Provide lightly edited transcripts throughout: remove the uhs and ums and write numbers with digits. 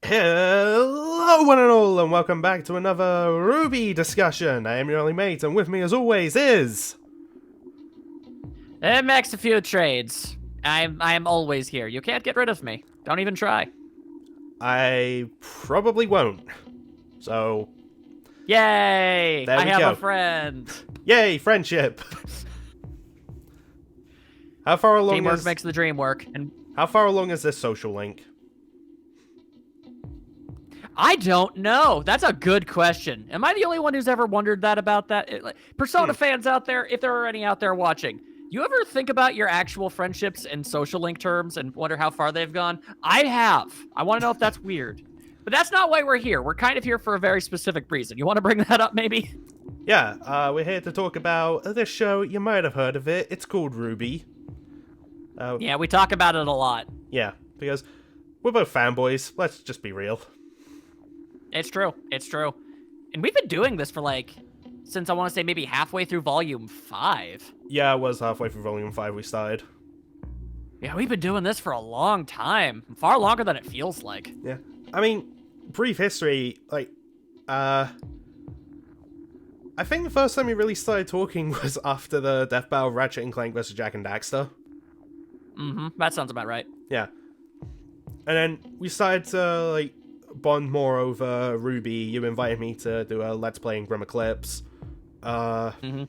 Hello one and all, and welcome back to another RWBY discussion. I am your only mate, and with me as always is... It makes a few trades. I'm always here. You can't get rid of me. Don't even try. I probably won't. So... Yay! There we I have go. a friend. Yay, friendship! How far along Teamwork is... makes the dream work. And How far along is this social link? I don't know. That's a good question. Am I the only one who's ever wondered that about that? Persona fans out there, if there are any out there watching, you ever think about your actual friendships in social link terms and wonder how far they've gone? I have. I want to know if that's weird. But that's not why we're here. We're kind of here for a very specific reason. You want to bring that up, maybe? Yeah, we're here to talk about this show. You might have heard of it. It's called RWBY. Yeah, we talk about it a lot. Yeah, because we're both fanboys. Let's just be real. It's true. It's true. And we've been doing this for since I want to say maybe halfway through volume 5. Yeah, it was halfway through volume 5 we started. Yeah, we've been doing this for a long time. Far longer than it feels like. Yeah. I mean, brief history, I think the first time we really started talking was after the death battle of Ratchet and Clank vs. Jack and Daxter. Mm-hmm. That sounds about right. Yeah. And then we started to, bond more over RWBY. You invited me to do a Let's Play in Grim Eclipse. And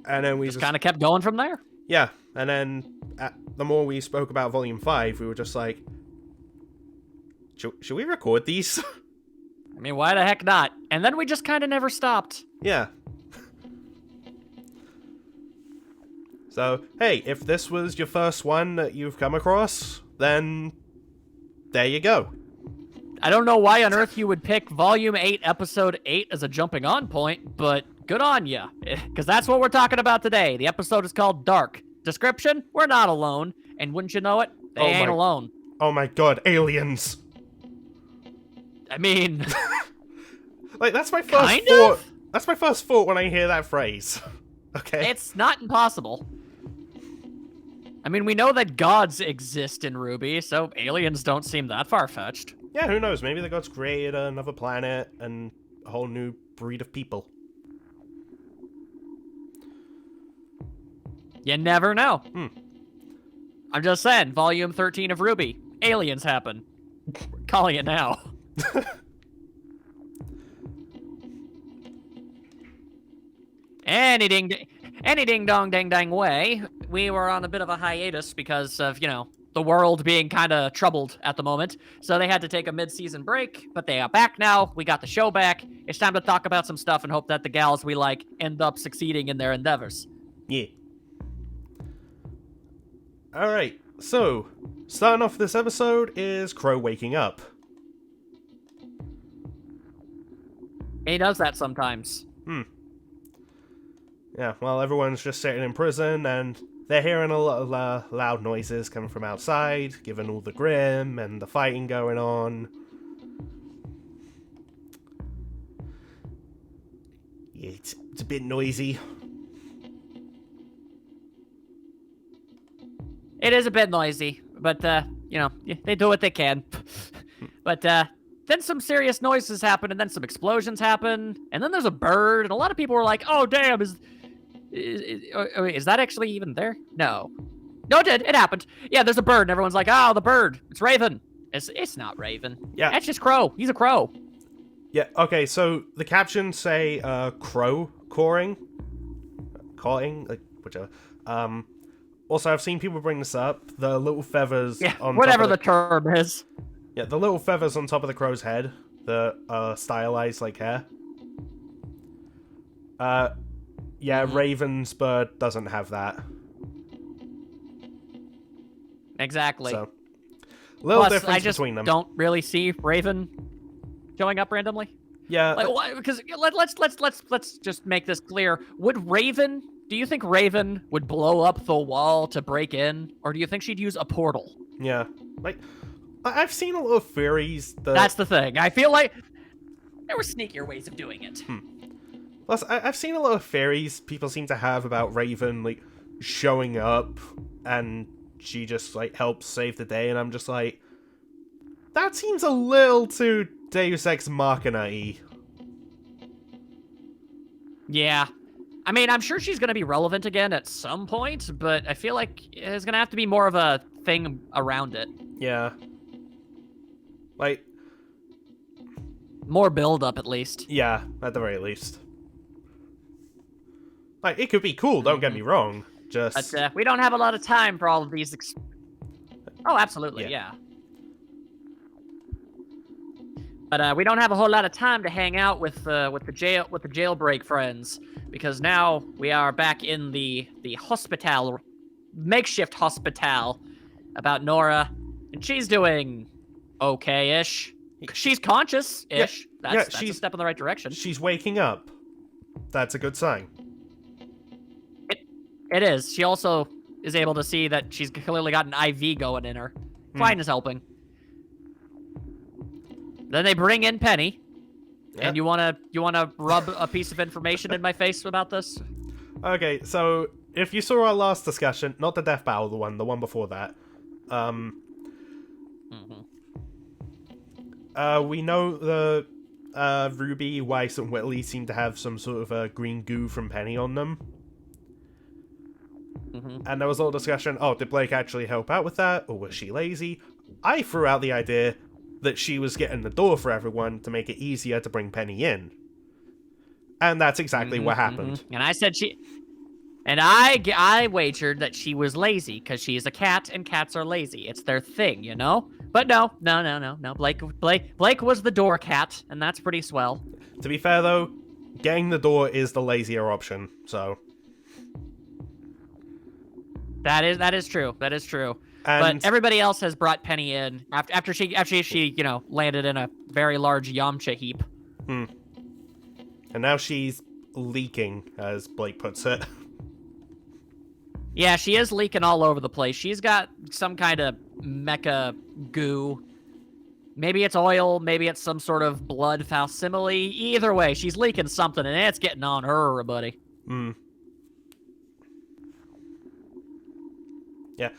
then we just kind of kept going from there. Yeah, and then the more we spoke about Volume 5, we were just like, should we record these? I mean, why the heck not? And then we just kind of never stopped. Yeah. So, hey, if this was your first one that you've come across, then there you go. I don't know why on earth you would pick Volume 8, Episode 8 as a jumping on point, but good on ya. Because that's what we're talking about today. The episode is called Dark. Description, we're not alone. And wouldn't you know it, they ain't alone. Oh my god, aliens. I mean... that's my first kind thought. of? That's my first thought when I hear that phrase. Okay? It's not impossible. I mean, we know that gods exist in RWBY, so aliens don't seem that far-fetched. Yeah, who knows? Maybe the gods created another planet and a whole new breed of people. You never know. I'm just saying, Volume 13 of RWBY, aliens happen. We're calling it now. Any ding dong dang dang way, we were on a bit of a hiatus because of, the world being kind of troubled at the moment. So they had to take a mid-season break, but they are back now. We got the show back. It's time to talk about some stuff and hope that the gals we like end up succeeding in their endeavors. Yeah. Alright, so, starting off this episode is Crow waking up. He does that sometimes. Yeah, well, everyone's just sitting in prison, and they're hearing a lot of loud noises coming from outside, given all the grim and the fighting going on. Yeah, it's a bit noisy. It is a bit noisy, but, they do what they can. But, then some serious noises happen, and then some explosions happen, and then there's a bird, and a lot of people were like, oh, damn, is that actually even there? No. No, it did. It happened. Yeah, there's a bird, and everyone's like, oh, the bird. It's Raven. It's not Raven. Yeah. That's just Crow. He's a crow. Yeah, okay, so the captions say, crow cawing, whichever. Also, I've seen people bring this up. The little feathers on whatever top of the term is. Yeah, the little feathers on top of the crow's head. The, stylized like hair. Raven's bird doesn't have that. Exactly. So, little Plus, difference I just between them. don't really see Raven showing up randomly. Yeah. Because let's just make this clear. Do you think Raven would blow up the wall to break in, or do you think she'd use a portal? Yeah. I've seen a lot of theories that... That's the thing. I feel like there were sneakier ways of doing it. Plus, I've seen a lot of theories people seem to have about Raven, showing up and she just, helps save the day, and I'm just like, that seems a little too Deus Ex Machina-y. Yeah. I mean, I'm sure she's going to be relevant again at some point, but I feel like it's going to have to be more of a thing around it. Yeah. Like, more build-up, at least. yeah, at the very least. Like, it could be cool, don't get me wrong. Just... But we don't have a lot of time for all of these... Oh, absolutely, yeah. But we don't have a whole lot of time to hang out with the jailbreak friends, because now we are back in the hospital, makeshift hospital, about Nora, and she's doing okay-ish. She's conscious-ish. Yeah, That's a step in the right direction. She's waking up. That's a good sign. It is. She also is able to see that she's clearly got an IV going in her. Klein is helping. Then they bring in Penny. Yep. And you wanna rub a piece of information in my face about this? Okay, so if you saw our last discussion, not the death battle, the one before that, we know the Ruby, Weiss, and Whitley seem to have some sort of green goo from Penny on them. And there was a little discussion, oh, did Blake actually help out with that, or was she lazy? I threw out the idea that she was getting the door for everyone to make it easier to bring Penny in. And that's exactly what happened. And I said I wagered that she was lazy, because she's a cat, and cats are lazy. It's their thing, you know? But no. Blake was the door cat, and that's pretty swell. To be fair, though, getting the door is the lazier option, so... That is true. That is true. And but everybody else has brought Penny in after she landed in a very large Yamcha heap. And now she's leaking, as Blake puts it. Yeah, she is leaking all over the place. She's got some kind of mecha goo. Maybe it's oil, maybe it's some sort of blood facsimile. Either way, she's leaking something, and it's getting on her, buddy. Yeah.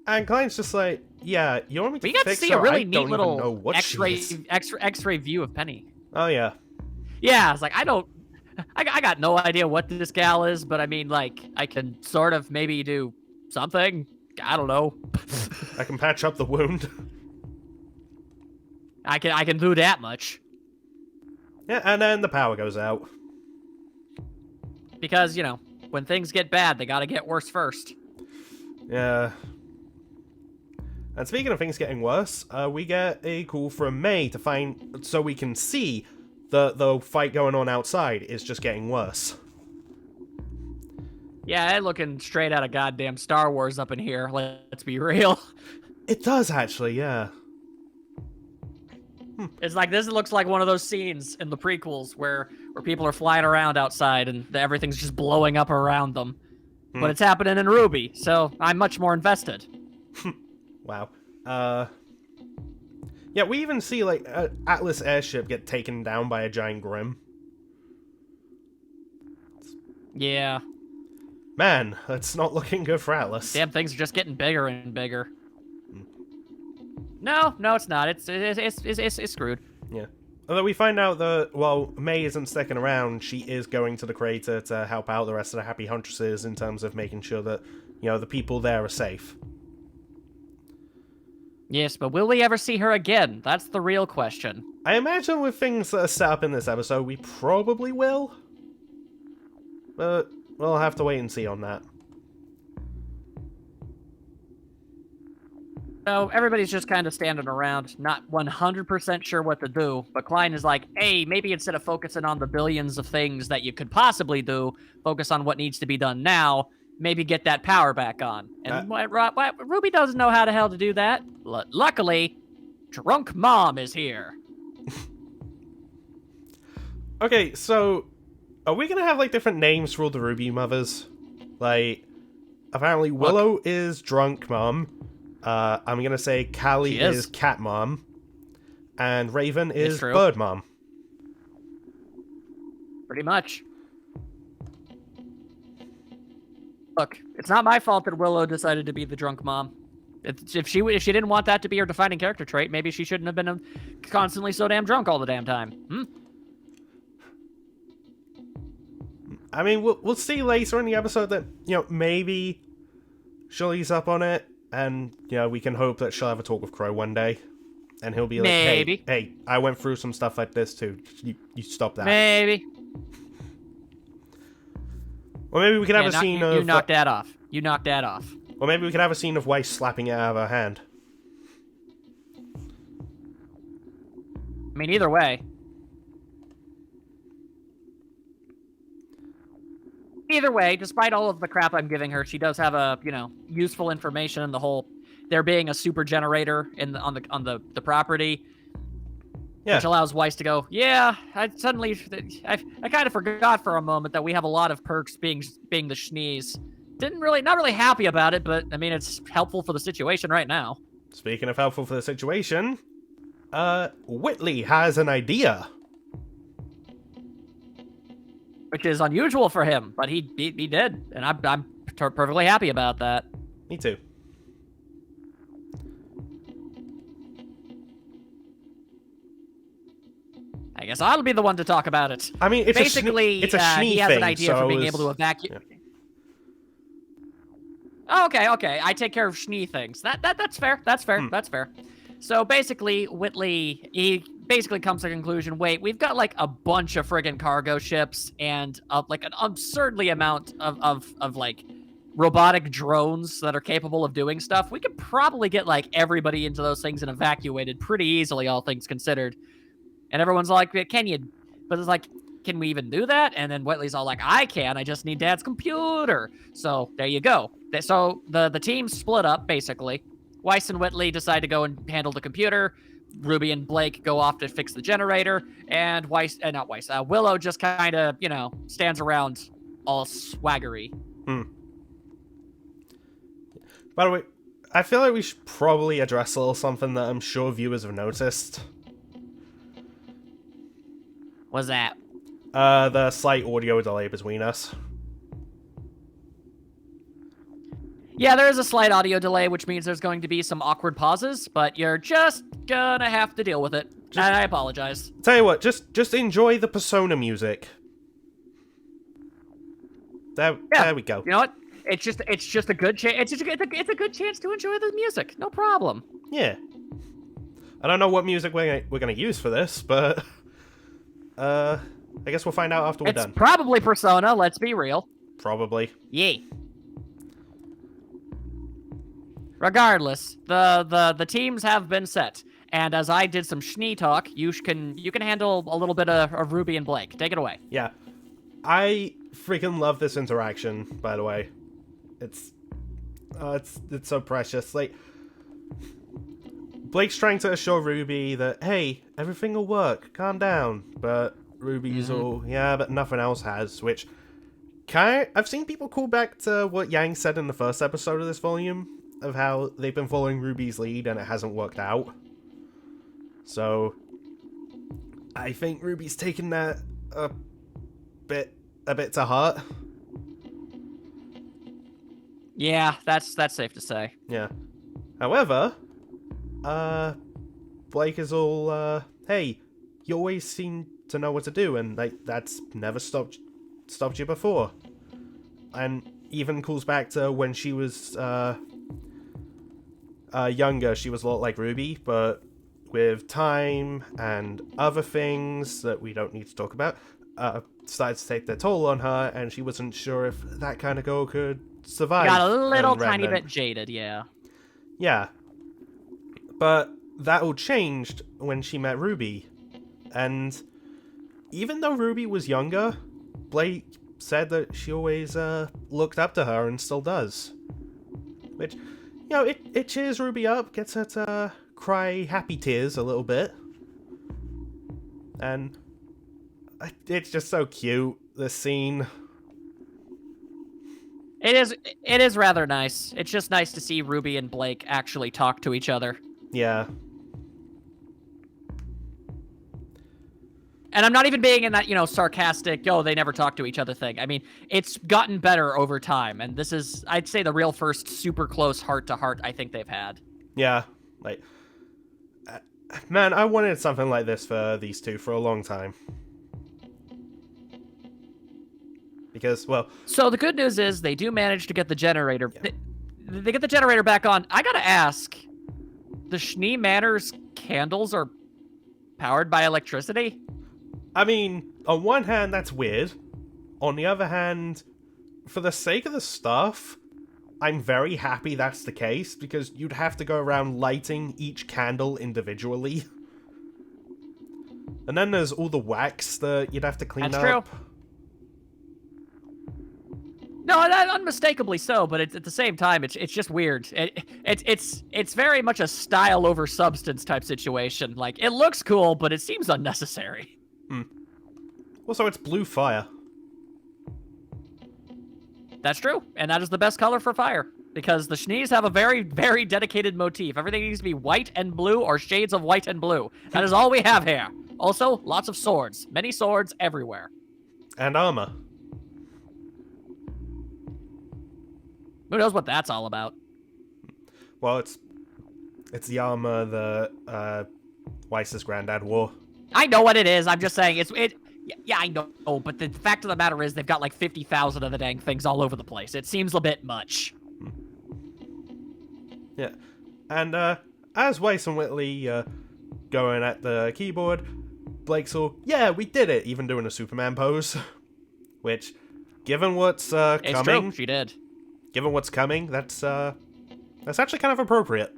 And Klein's just like, yeah, you want me to we got fix to see her? a really I neat don't even know little what X-ray view of Penny. Oh, yeah. Yeah, I was like, I got no idea what this gal is, but I mean, like, I can sort of maybe do something. I don't know. I can patch up the wound. I can do that much. Yeah, and then the power goes out. Because, you know, when things get bad, they gotta get worse first. Yeah. And speaking of things getting worse, we get a call from May to find, so we can see the fight going on outside is just getting worse. Yeah, looking straight out of goddamn Star Wars up in here, let's be real. It does, actually, yeah. It's like, this looks like one of those scenes in the prequels where people are flying around outside and everything's just blowing up around them. But it's happening in RWBY, so I'm much more invested. Wow. Yeah, we even see, like, an Atlas airship get taken down by a giant Grim. Yeah. Man, that's not looking good for Atlas. Damn, things are just getting bigger and bigger. No, it's not. It's screwed. Yeah. Although we find out that, while May isn't sticking around, she is going to the crater to help out the rest of the Happy Huntresses in terms of making sure that, you know, the people there are safe. Yes, but will we ever see her again? That's the real question. I imagine with things that are set up in this episode, we probably will. But we'll have to wait and see on that. So everybody's just kind of standing around, not 100% sure what to do, but Klein is like, hey, maybe instead of focusing on the billions of things that you could possibly do, focus on what needs to be done now, maybe get that power back on. And RWBY doesn't know how the hell to do that. Luckily, Drunk Mom is here. Okay, so are we gonna have, like, different names for all the RWBY mothers? Like, apparently Willow is Drunk Mom. I'm gonna say Callie is Cat Mom. And Raven is Bird Mom. Pretty much. Look, it's not my fault that Willow decided to be the drunk mom. If she didn't want that to be her defining character trait, maybe she shouldn't have been constantly so damn drunk all the damn time. I mean, we'll see later in the episode that, maybe she'll ease up on it, and, we can hope that she'll have a talk with Crow one day. And he'll be like, maybe. hey, I went through some stuff like this too. You stop that. Maybe. Or maybe we could have a scene of... You knocked that off. You knocked that off. Or maybe we could have a scene of Weiss slapping it out of her hand. I mean, either way. Either way, despite all of the crap I'm giving her, she does have a, useful information in the whole there being a super generator on the property. Yeah. Which allows Weiss to go, yeah, I kind of forgot for a moment that we have a lot of perks being the schnees. Not really happy about it, but I mean, it's helpful for the situation right now. Speaking of helpful for the situation, Whitley has an idea. Which is unusual for him, but he did, and I'm perfectly happy about that. Me too. I guess I'll be the one to talk about it. I mean, it's basically it's a he has thing, an idea for being able to evacuate. Yeah. Oh, okay. I take care of schnee things. That's fair. That's fair. That's fair. So basically, Whitley, he basically comes to the conclusion, wait, we've got like a bunch of friggin' cargo ships and like an absurdly amount of like robotic drones that are capable of doing stuff. We could probably get like everybody into those things and evacuated pretty easily, all things considered. And everyone's like, can you? But it's like, can we even do that? And then Whitley's all like, I can. I just need Dad's computer. So there you go. So the team split up, basically. Weiss and Whitley decide to go and handle the computer. Ruby and Blake go off to fix the generator. And Willow just kind of, stands around all swaggery. By the way, I feel like we should probably address a little something that I'm sure viewers have noticed. What's that? The slight audio delay between us. Yeah, there is a slight audio delay, which means there's going to be some awkward pauses, but you're just gonna have to deal with it. And I apologize. Tell you what, just enjoy the Persona music. There we go. You know what? It's just a good chance. It's a good chance to enjoy the music. No problem. Yeah. I don't know what music we're gonna use for this, but I guess we'll find out after we're done. It's probably Persona. Let's be real. Probably. Yay. Regardless, the teams have been set, and as I did some schnee talk, you can handle a little bit of Ruby and Blake. Take it away. Yeah, I freaking love this interaction. By the way, it's so precious. Like, Blake's trying to assure Ruby that, hey, everything will work. Calm down. But Ruby's all, yeah, but nothing else has. Which I've seen people call back to what Yang said in the first episode of this volume, of how they've been following Ruby's lead and it hasn't worked out. So I think Ruby's taken that a bit to heart. Yeah, that's safe to say. Yeah. However, Blake is all, hey, you always seem to know what to do, and that's never stopped you before. And even calls back to when she was younger, she was a lot like Ruby, but with time and other things that we don't need to talk about, started to take their toll on her, and she wasn't sure if that kind of girl could survive. Got a little tiny bit jaded, yeah. Yeah. But that all changed when she met Ruby. And even though Ruby was younger, Blake said that she always looked up to her and still does. Which, it cheers Ruby up, gets her to cry happy tears a little bit. And it's just so cute, this scene. It is rather nice. It's just nice to see Ruby and Blake actually talk to each other. Yeah. And I'm not even being in that, sarcastic, they never talk to each other thing. I mean, it's gotten better over time, and this is, I'd say, the real first super close heart-to-heart I think they've had. Yeah, like, man, I wanted something like this for these two for a long time. Because, well... So the good news is they do manage to get the generator. Yeah. They get the generator back on. I gotta ask, the Schnee Manor's candles are powered by electricity? I mean, on one hand, that's weird. On the other hand, for the sake of the stuff, I'm very happy that's the case, because you'd have to go around lighting each candle individually. And then there's all the wax that you'd have to clean up. That's true. No, unmistakably so, but at the same time, it's just weird. It's very much a style over substance type situation. Like, it looks cool, but it seems unnecessary. Also, it's blue fire. That's true, and that is the best color for fire, because the Schnees have a very, very dedicated motif. Everything needs to be white and blue, or shades of white and blue. That is all we have here. Also, lots of swords. Many swords everywhere. And armor. Who knows what that's all about? Well, it's the armor that Weiss's granddad wore. I know what it is. I'm just saying yeah, I know, but the fact of the matter is they've got like 50,000 of the dang things all over the place. It seems a bit much. Yeah. And as Weiss and Whitley going at the keyboard, Blake's all, yeah, we did it, even doing a Superman pose. Which, given what's coming... It's true, she did. Given what's coming, that's actually kind of appropriate.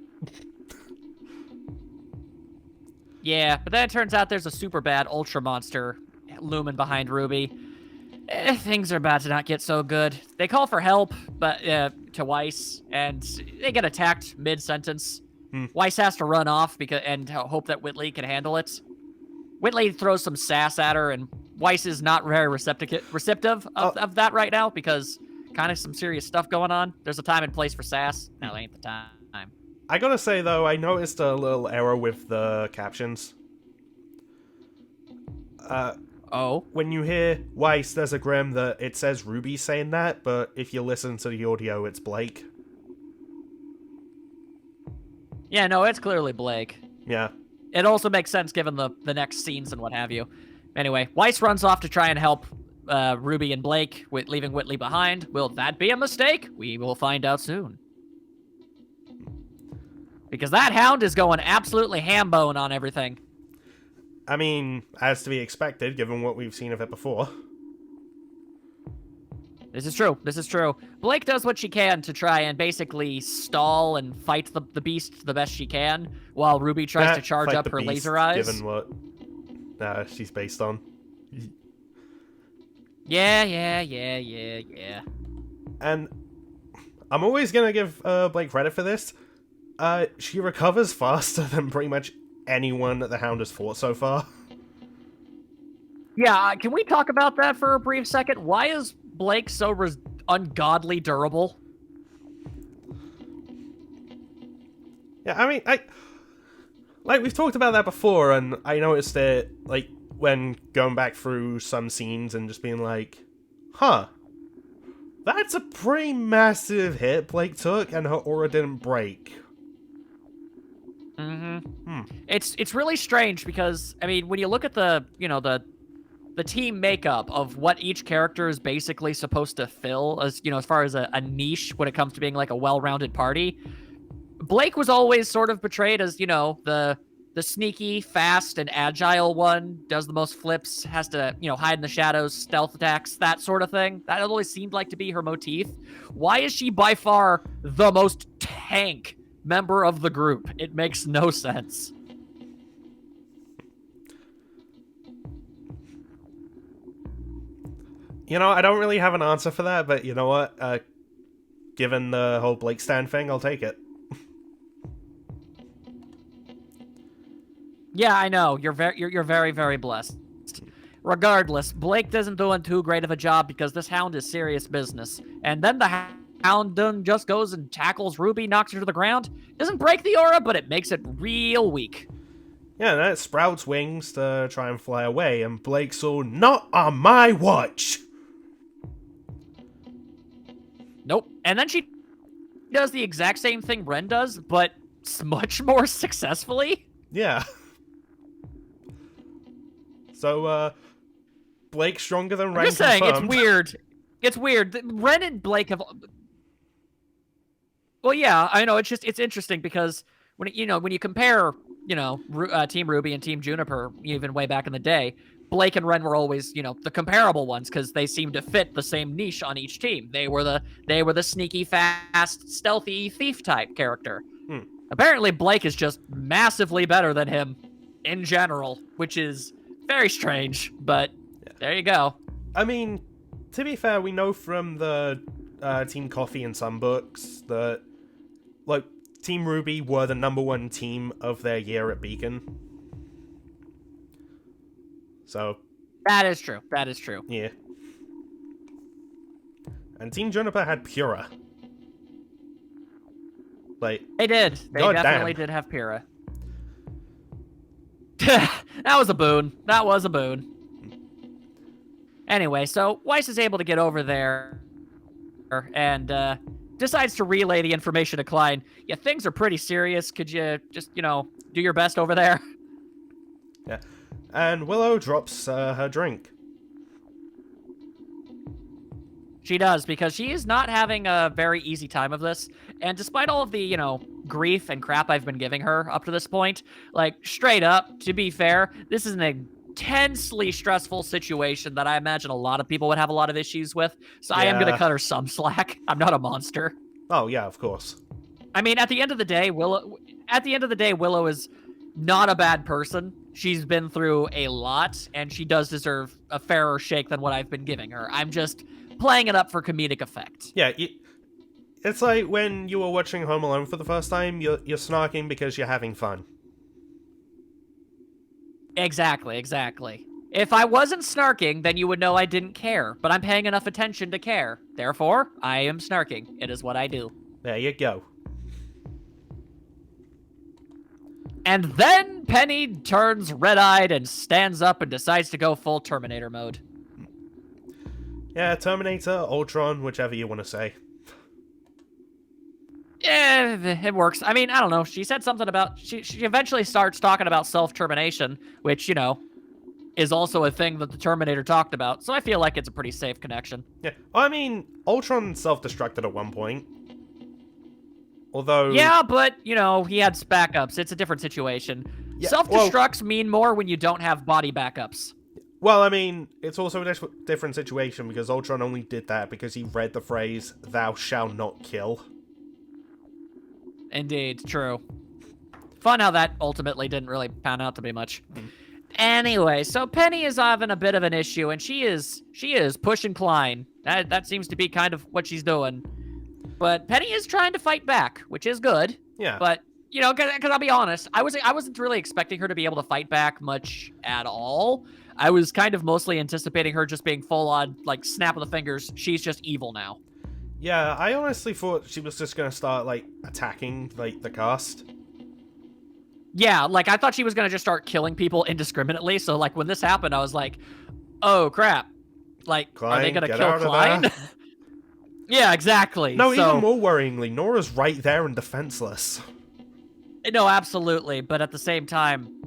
Yeah, but then it turns out there's a super bad Ultra Monster looming behind Ruby. Things are about to not get so good. They call for help, but to Weiss, and they get attacked mid-sentence. Weiss has to run off and hope that Whitley can handle it. Whitley throws some sass at her, and Weiss is not very receptive of that right now, because kind of some serious stuff going on. There's a time and place for sass. Now ain't the time. I gotta say, though, I noticed a little error with the captions. When you hear Weiss, there's a Grim that it says Ruby saying that, but if you listen to the audio, it's Blake. Yeah, no, it's clearly Blake. Yeah. It also makes sense given the next scenes and what have you. Anyway, Weiss runs off to try and help Ruby and Blake, leaving Whitley behind. Will that be a mistake? We will find out soon. Because that hound is going absolutely ham-bone on everything. I mean, as to be expected, given what we've seen of it before. This is true. This is true. Blake does what she can to try and basically stall and fight the beast the best she can, while Ruby tries to charge up her beast, laser eyes. Given what she's based on. Yeah. And I'm always gonna give Blake credit for this. She recovers faster than pretty much anyone that the Hound has fought so far. Yeah, can we talk about that for a brief second? Why is Blake so ungodly durable? Yeah, I mean, we've talked about that before, and I noticed it, like, when going back through some scenes and just being like, huh, that's a pretty massive hit Blake took, and her aura didn't break. It's really strange because, I mean, when you look at the team makeup of what each character is basically supposed to fill as far as a niche when it comes to being like a well-rounded party, Blake was always sort of portrayed as, the sneaky, fast, and agile one, does the most flips, has to, hide in the shadows, stealth attacks, that sort of thing. That always seemed like to be her motif. Why is she by far the most tank member of the group? It makes no sense. I don't really have an answer for that, but you know what? Given the whole Blake stand thing, I'll take it. Yeah, I know. You're very, very blessed. Regardless, Blake doesn't doing too great of a job because this hound is serious business. And then the hound just goes and tackles Ruby, knocks her to the ground. Doesn't break the aura, but it makes it real weak. Yeah, and then it sprouts wings to try and fly away, and Blake's all, not on my watch! Nope. And then she does the exact same thing Ren does, but much more successfully. Yeah. So, Blake's stronger than Ren. I'm just saying, confirmed. it's weird. It's weird. Ren and Blake have... Well, yeah, I know. It's interesting because when you compare, Team RWBY and Team Juniper, even way back in the day, Blake and Ren were always, the comparable ones because they seemed to fit the same niche on each team. They were the sneaky, fast, stealthy thief type character. Apparently, Blake is just massively better than him in general, which is very strange. But there you go. I mean, to be fair, we know from the Team Coffee and Sun books that, like, Team RWBY were the #1 team of their year at Beacon. So... That is true. That is true. Yeah. And Team Juniper had Pura. Like... They did. They definitely did have Pura. That was a boon. That was a boon. Anyway, so Weiss is able to get over there and decides to relay the information to Klein. Yeah, things are pretty serious. Could you just, do your best over there? Yeah. And Willow drops her drink. She does, because she is not having a very easy time of this. And despite all of the, grief and crap I've been giving her up to this point, like, straight up, to be fair, this is an intensely stressful situation that I imagine a lot of people would have a lot of issues with. So I am going to cut her some slack. I'm not a monster. Oh, yeah, of course. I mean, at the end of the day, Willow is not a bad person. She's been through a lot, and she does deserve a fairer shake than what I've been giving her. I'm just playing it up for comedic effect. Yeah, it's like when you were watching Home Alone for the first time, you're snarking because you're having fun. Exactly. If I wasn't snarking, then you would know I didn't care, but I'm paying enough attention to care. Therefore, I am snarking. It is what I do. There you go. And then Penny turns red-eyed and stands up and decides to go full Terminator mode. Yeah, Terminator, Ultron, whichever you want to say. Yeah, it works. I mean, I don't know. She said something about... She eventually starts talking about self-termination, which, is also a thing that the Terminator talked about. So I feel like it's a pretty safe connection. Yeah, well, I mean, Ultron self-destructed at one point. Although... Yeah, but, he had backups. It's a different situation. Yeah, self-destructs mean more when you don't have body backups. Well, I mean, it's also a different situation because Ultron only did that because he read the phrase, "Thou shalt not kill." Indeed, true. Fun how that ultimately didn't really pan out to be much. Anyway, so Penny is having a bit of an issue, and she is pushing Klein. That seems to be kind of what she's doing. But Penny is trying to fight back, which is good. Yeah. But, because I'll be honest, I wasn't really expecting her to be able to fight back much at all. I was kind of mostly anticipating her just being full on, like, snap of the fingers, she's just evil now. Yeah, I honestly thought she was just going to start, like, attacking, like, the cast. Yeah, like, I thought she was going to just start killing people indiscriminately, so, like, when this happened, I was like, oh, crap. Like, Klein, are they going to kill Klein? Yeah, exactly. No, even more worryingly, Nora's right there and defenseless. No, absolutely, but at the same time,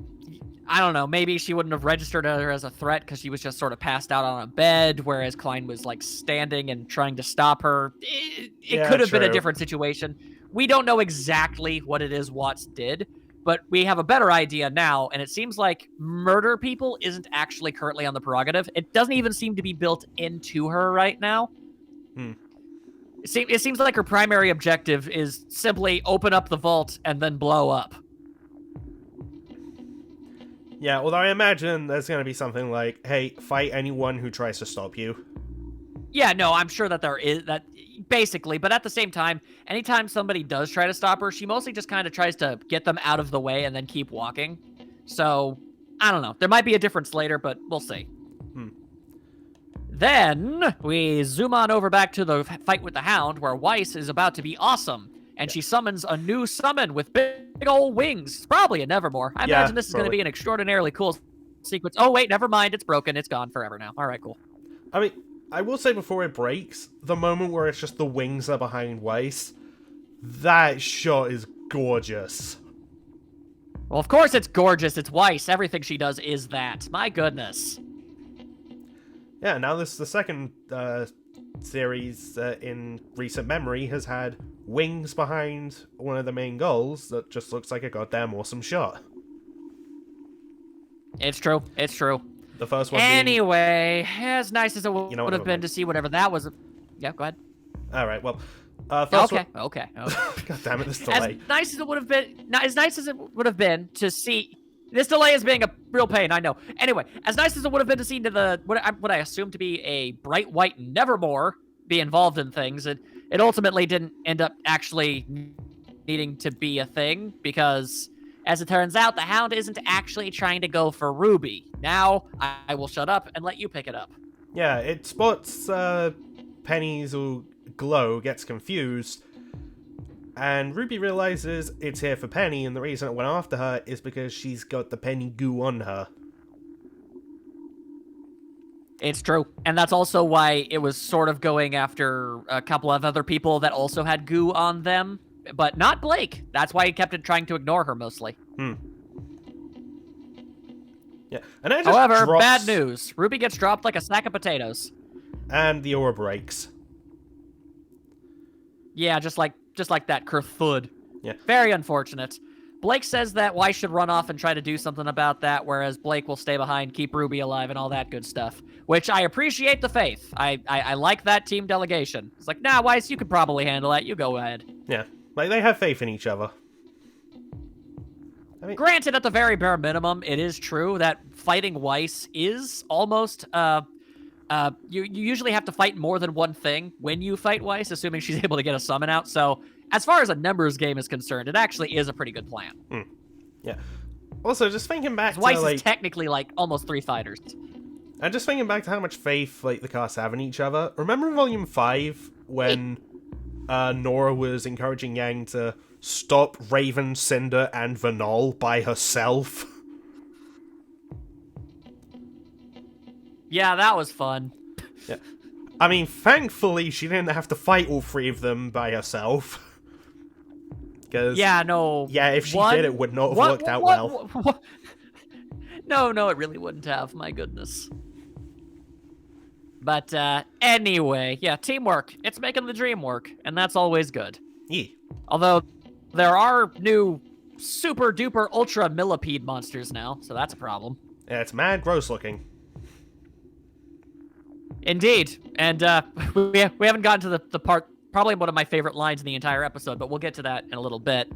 I don't know, maybe she wouldn't have registered her as a threat because she was just sort of passed out on a bed, whereas Klein was, like, standing and trying to stop her. It could have been a different situation. We don't know exactly what it is Watts did, but we have a better idea now, and it seems like murder people isn't actually currently on the prerogative. It doesn't even seem to be built into her right now. It seems like her primary objective is simply open up the vault and then blow up. Yeah, although I imagine there's going to be something like, hey, fight anyone who tries to stop you. Yeah, no, I'm sure that there is that, basically, but at the same time, anytime somebody does try to stop her, she mostly just kind of tries to get them out of the way and then keep walking. So, I don't know. There might be a difference later, but we'll see. Then, we zoom on over back to the fight with the Hound, where Weiss is about to be awesome. and she summons a new summon with big old wings. It's probably a Nevermore. I imagine this is going to be an extraordinarily cool sequence. Oh, wait, never mind. It's broken. It's gone forever now. All right, cool. I mean, I will say before it breaks, the moment where it's just the wings are behind Weiss, that shot is gorgeous. Well, of course it's gorgeous. It's Weiss. Everything she does is that. My goodness. Yeah, now this the second series in recent memory has had wings behind one of the main goals that just looks like a goddamn awesome shot. It's true. It's true. The first one anyway, as nice as it would have been to see whatever that was. Yeah, go ahead. All right, well, okay. God damn it, this delay. As nice as it would have been to see. This delay is being a real pain, I know. Anyway, as nice as it would have been to see what I assume to be a bright white Nevermore be involved in things, it ultimately didn't end up actually needing to be a thing because, as it turns out, the Hound isn't actually trying to go for Ruby. Now, I will shut up and let you pick it up. Yeah, it spots Penny's glow, gets confused, and Ruby realizes it's here for Penny, and the reason it went after her is because she's got the Penny goo on her. It's true. And that's also why it was sort of going after a couple of other people that also had goo on them, but not Blake. That's why he kept trying to ignore her mostly. Yeah. And however, bad news. Ruby gets dropped like a sack of potatoes. And the aura breaks. Yeah, just like that Kerthud. Yeah. Very unfortunate. Blake says that Weiss should run off and try to do something about that, whereas Blake will stay behind, keep Ruby alive, and all that good stuff. Which I appreciate the faith. I like that team delegation. It's like, nah, Weiss, you could probably handle that. You go ahead. Yeah. Like, they have faith in each other. I mean, granted, at the very bare minimum, it is true that fighting Weiss is almost, you usually have to fight more than one thing when you fight Weiss, assuming she's able to get a summon out. So, as far as a numbers game is concerned, it actually is a pretty good plan. Yeah. Also, just thinking back to, Weiss is technically, almost 3 fighters. And just thinking back to how much faith, the cast have in each other. Remember in Volume 5, when Nora was encouraging Yang to stop Raven, Cinder, and Vanol by herself? Yeah, that was fun. Yeah. I mean, thankfully, she didn't have to fight all 3 of them by herself. Yeah, no. Yeah, if she did, it would not have worked out well. No, it really wouldn't have. My goodness. But anyway, yeah, teamwork. It's making the dream work, and that's always good. Yeah. Although, there are new super-duper ultra millipede monsters now, so that's a problem. Yeah, it's mad gross looking. Indeed. And we haven't gotten to the part, probably one of my favorite lines in the entire episode, but we'll get to that in a little bit.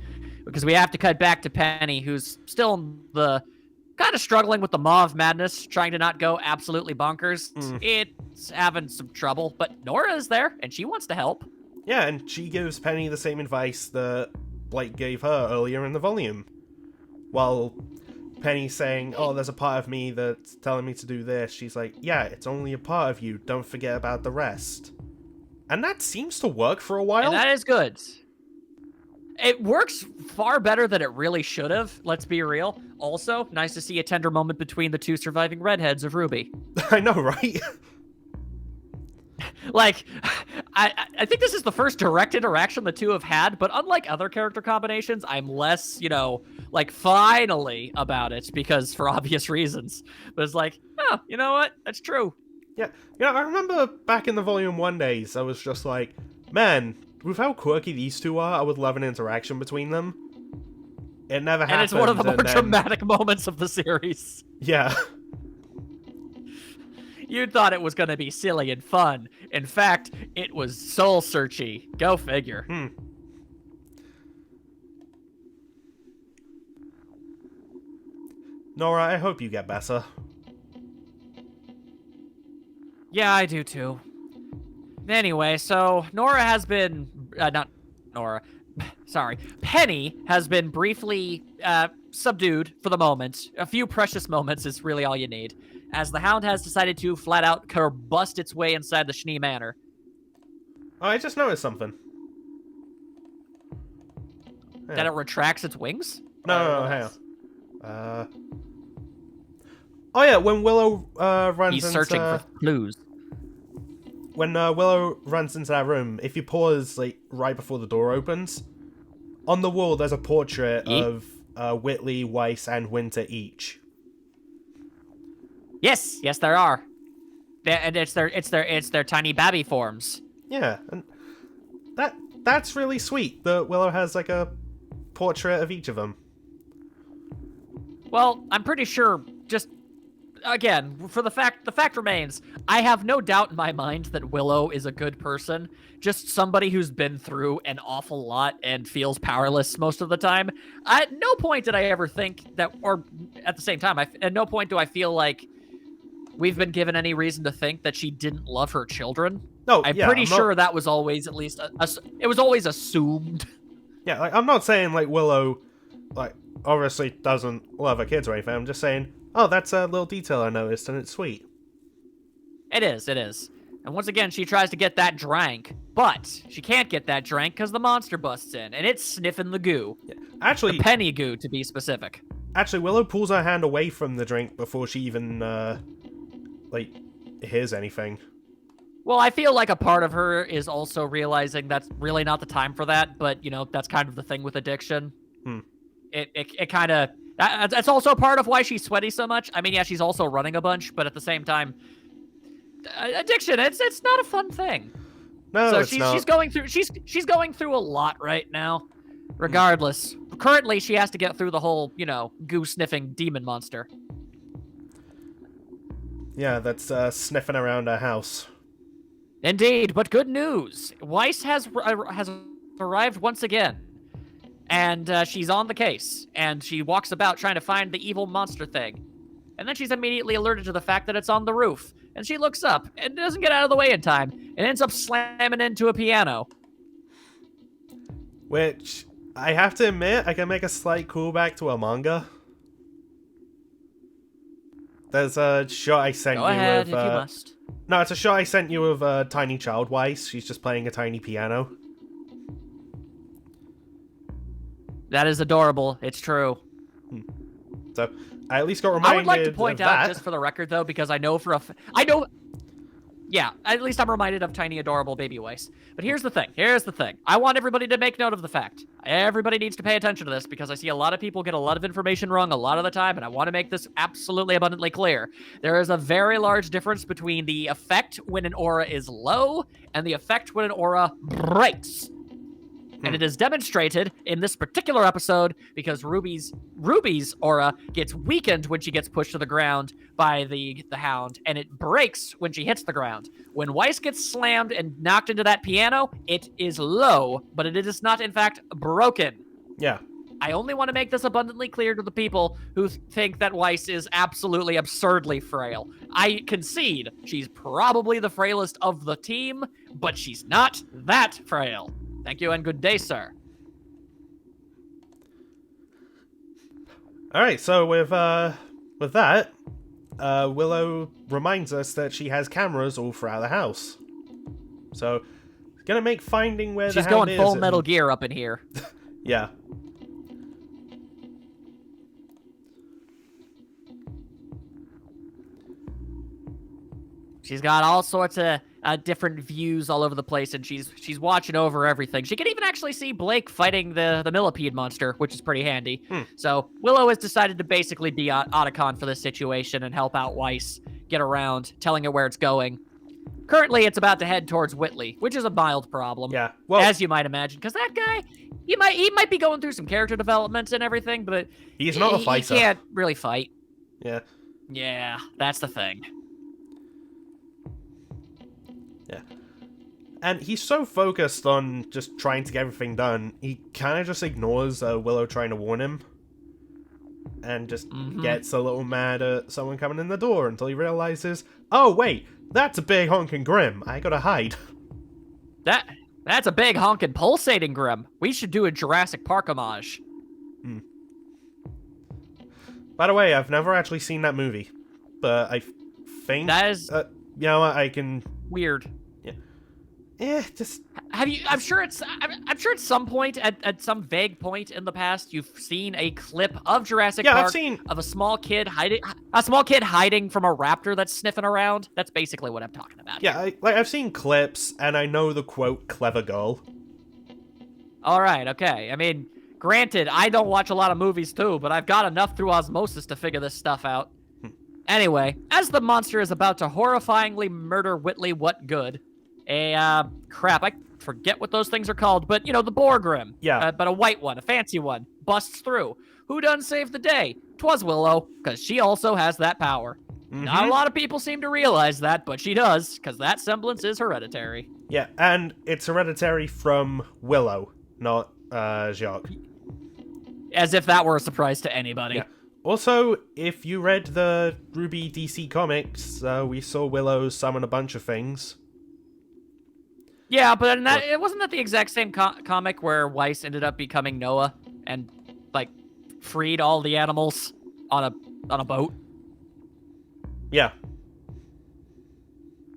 Because we have to cut back to Penny, who's still kind of struggling with the Mauve madness, trying to not go absolutely bonkers. It's having some trouble, but Nora is there, and she wants to help. Yeah, and she gives Penny the same advice that Blake gave her earlier in the volume. While Penny's saying, oh, there's a part of me that's telling me to do this, she's like, yeah, it's only a part of you, don't forget about the rest. And that seems to work for a while. And that is good. It works far better than it really should have, let's be real. Also, nice to see a tender moment between the 2 surviving redheads of RWBY. I know, right? I think this is the first direct interaction the 2 have had, but unlike other character combinations, I'm less, finally about it, because for obvious reasons. But it's like, oh, you know what? That's true. Yeah, I remember back in the Volume 1 days, I was just like, man, with how quirky these 2 are, I would love an interaction between them. It never happened. And it's one of the more dramatic moments of the series. Yeah. You thought it was going to be silly and fun. In fact, it was soul-searchy. Go figure. Nora, I hope you get better. Yeah, I do too. Anyway, so Nora has been... not Nora. Sorry. Penny has been briefly subdued for the moment. A few precious moments is really all you need, as the Hound has decided to flat out bust its way inside the Schnee Manor. Oh, I just noticed something. That it retracts its wings? No, hang on. Oh yeah, when Willow runs He's into... searching for clues. When Willow runs into that room, if you pause, like, right before the door opens, on the wall there's a portrait of Whitley, Weiss, and Winter each. Yes, there are. And it's their tiny babby forms. Yeah, and that's really sweet that Willow has, like, a portrait of each of them. Well, I'm pretty sure, just, again, the fact remains, I have no doubt in my mind that Willow is a good person, just somebody who's been through an awful lot and feels powerless most of the time. At no point did I ever think that, or at the same time, at no point do I feel like we've been given any reason to think that she didn't love her children. No, I'm pretty sure that was always at least, it was always assumed. Yeah, like, I'm not saying, like, Willow, like, obviously doesn't love her kids or anything. I'm just saying, oh, that's a little detail I noticed, and it's sweet. It is. And once again, she tries to get that drank, but she can't get that drank because the monster busts in, and it's sniffing the goo. Yeah. Actually, the penny goo, to be specific. Actually, Willow pulls her hand away from the drink before she even, like, hears anything. Well, I feel like a part of her is also realizing that's really not the time for that, but, you know, that's kind of the thing with addiction. It kind of... That's also part of why she's sweaty so much. I mean, yeah, she's also running a bunch, but at the same time, addiction, it's not a fun thing. No, so it's not. She's going through a lot right now. Regardless, currently she has to get through the whole, you know, goo-sniffing demon monster. Yeah, that's sniffing around her house. Indeed, but good news. Weiss has arrived once again. And she's on the case. And she walks about trying to find the evil monster thing. And then she's immediately alerted to the fact that it's on the roof. And she looks up and doesn't get out of the way in time. And ends up slamming into a piano. Which, I have to admit, I can make a slight callback to a manga. There's a shot I sent Go you ahead, of... if you must. No, it's a shot I sent you of a tiny child Weiss. She's just playing a tiny piano. That is adorable. It's true. So, I at least got reminded I would like to point out, that. just for the record, though, because I know for a... Yeah, at least I'm reminded of tiny, adorable baby Weiss. But here's the thing. I want everybody to make note of the fact. Everybody needs to pay attention to this, because I see a lot of people get a lot of information wrong a lot of the time, and I want to make this absolutely abundantly clear. There is a very large difference between the effect when an aura is low and the effect when an aura breaks. And it is demonstrated in this particular episode because Ruby's aura gets weakened when she gets pushed to the ground by the hound, and it breaks when she hits the ground. When Weiss gets slammed and knocked into that piano, it is low, but it is not, in fact, broken. Yeah. I only want to make this abundantly clear to the people who think that Weiss is absolutely absurdly frail. I concede she's probably the frailest of the team, but she's not that frail. Thank you and good day, sir. Alright, so with that, Willow reminds us that she has cameras all throughout the house. So, it's gonna make finding where the hound is... She's going full Metal Gear up in here. Yeah. She's got all sorts of different views all over the place, and she's watching over everything. She can even actually see Blake fighting the millipede monster, which is pretty handy. So Willow has decided to basically be Otacon for this situation and help out Weiss get around, telling her where it's going. Currently, it's about to head towards Whitley, which is a mild problem. Yeah, well, as you might imagine, because that guy, he might be going through some character development and everything, but he's not a fighter. He can't really fight. Yeah. Yeah, that's the thing. Yeah. And he's so focused on just trying to get everything done, he kind of just ignores Willow trying to warn him. And just gets a little mad at someone coming in the door until he realizes, oh wait, that's a big honking Grim. I gotta hide. That's a big honking pulsating Grim. We should do a Jurassic Park homage. By the way, I've never actually seen that movie. But I think... That is... you know what, I can... Weird. Yeah, just... Have you? I'm sure it's. I'm sure at some point, at some vague point in the past, you've seen a clip of Jurassic Park I've seen of a small kid hiding from a raptor that's sniffing around. That's basically what I'm talking about. Yeah, I've seen clips, and I know the quote "clever girl." All right. Okay. I mean, granted, I don't watch a lot of movies too, but I've got enough through osmosis to figure this stuff out. Anyway, as the monster is about to horrifyingly murder Whitley Whatgood, crap, I forget what those things are called, but, you know, the Borgrim. Yeah. But a white one, a fancy one, busts through. Who done saved the day? 'Twas Willow, because she also has that power. Not a lot of people seem to realize that, but she does, because that semblance is hereditary. Yeah, and it's hereditary from Willow, not Jacques. As if that were a surprise to anybody. Yeah. Also, if you read the RWBY DC comics, we saw Willow summon a bunch of things. Yeah, but it wasn't that the exact same comic where Weiss ended up becoming Noah and, like, freed all the animals on a boat? Yeah.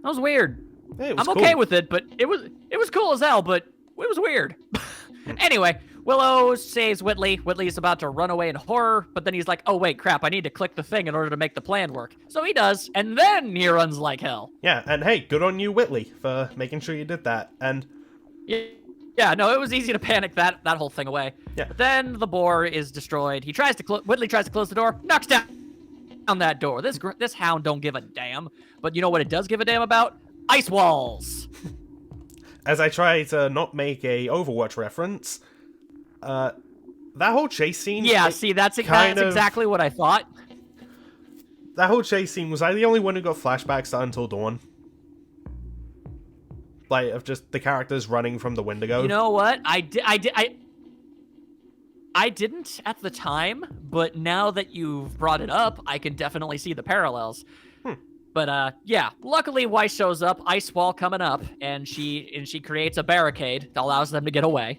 That was weird. Hey, it was I'm cool. okay with it, but it was cool as hell, but it was weird. Anyway, Willow saves Whitley. Whitley is about to run away in horror, but then he's like, oh, wait, crap, I need to click the thing in order to make the plan work. So he does, and then he runs like hell. Yeah, and hey, good on you, Whitley, for making sure you did that. And yeah, no, it was easy to panic that whole thing away. Yeah. But then the boar is destroyed. Whitley tries to close the door, knocks down that door. This hound don't give a damn. But you know what it does give a damn about? Ice walls. As I try to not make a Overwatch reference, that whole chase scene... Yeah, see, that's exactly what I thought. That whole chase scene, was I the only one who got flashbacks to Until Dawn? Like, of just the characters running from the Wendigo? You know what? I didn't at the time, but now that you've brought it up, I can definitely see the parallels. But yeah, luckily Weiss shows up, ice wall coming up, and she creates a barricade that allows them to get away.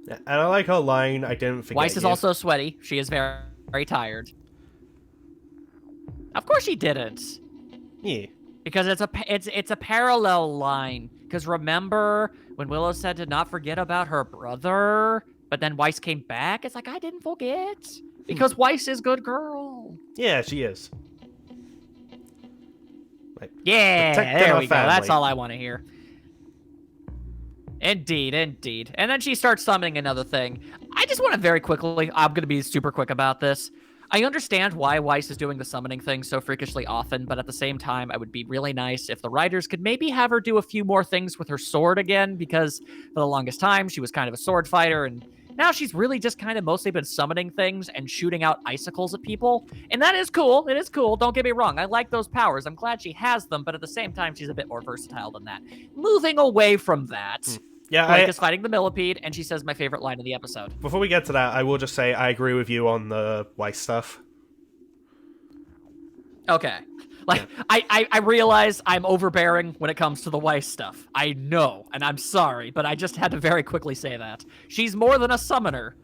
Yeah, and I like her line, I didn't forget Weiss is also sweaty. She is very, very tired. Of course she didn't. Yeah. Because it's a parallel line. Because remember when Willow said to not forget about her brother, but then Weiss came back? It's like, I didn't forget. Because Weiss is good girl. Yeah, she is. Like, yeah, there we go. That's all I want to hear. Indeed. And then she starts summoning another thing. I just want to very quickly, I'm going to be super quick about this. I understand why Weiss is doing the summoning thing so freakishly often, but at the same time, it would be really nice if the writers could maybe have her do a few more things with her sword again, because for the longest time, she was kind of a sword fighter, and now she's really just kind of mostly been summoning things and shooting out icicles at people. And that is cool. It is cool. Don't get me wrong. I like those powers. I'm glad she has them, but at the same time, she's a bit more versatile than that. Moving away from that, yeah, Blake is fighting the millipede, and she says my favorite line of the episode. Before we get to that, I will just say I agree with you on the Weiss stuff. Okay. Like, yeah. I realize I'm overbearing when it comes to the Weiss stuff. I know, and I'm sorry, but I just had to very quickly say that. She's more than a summoner.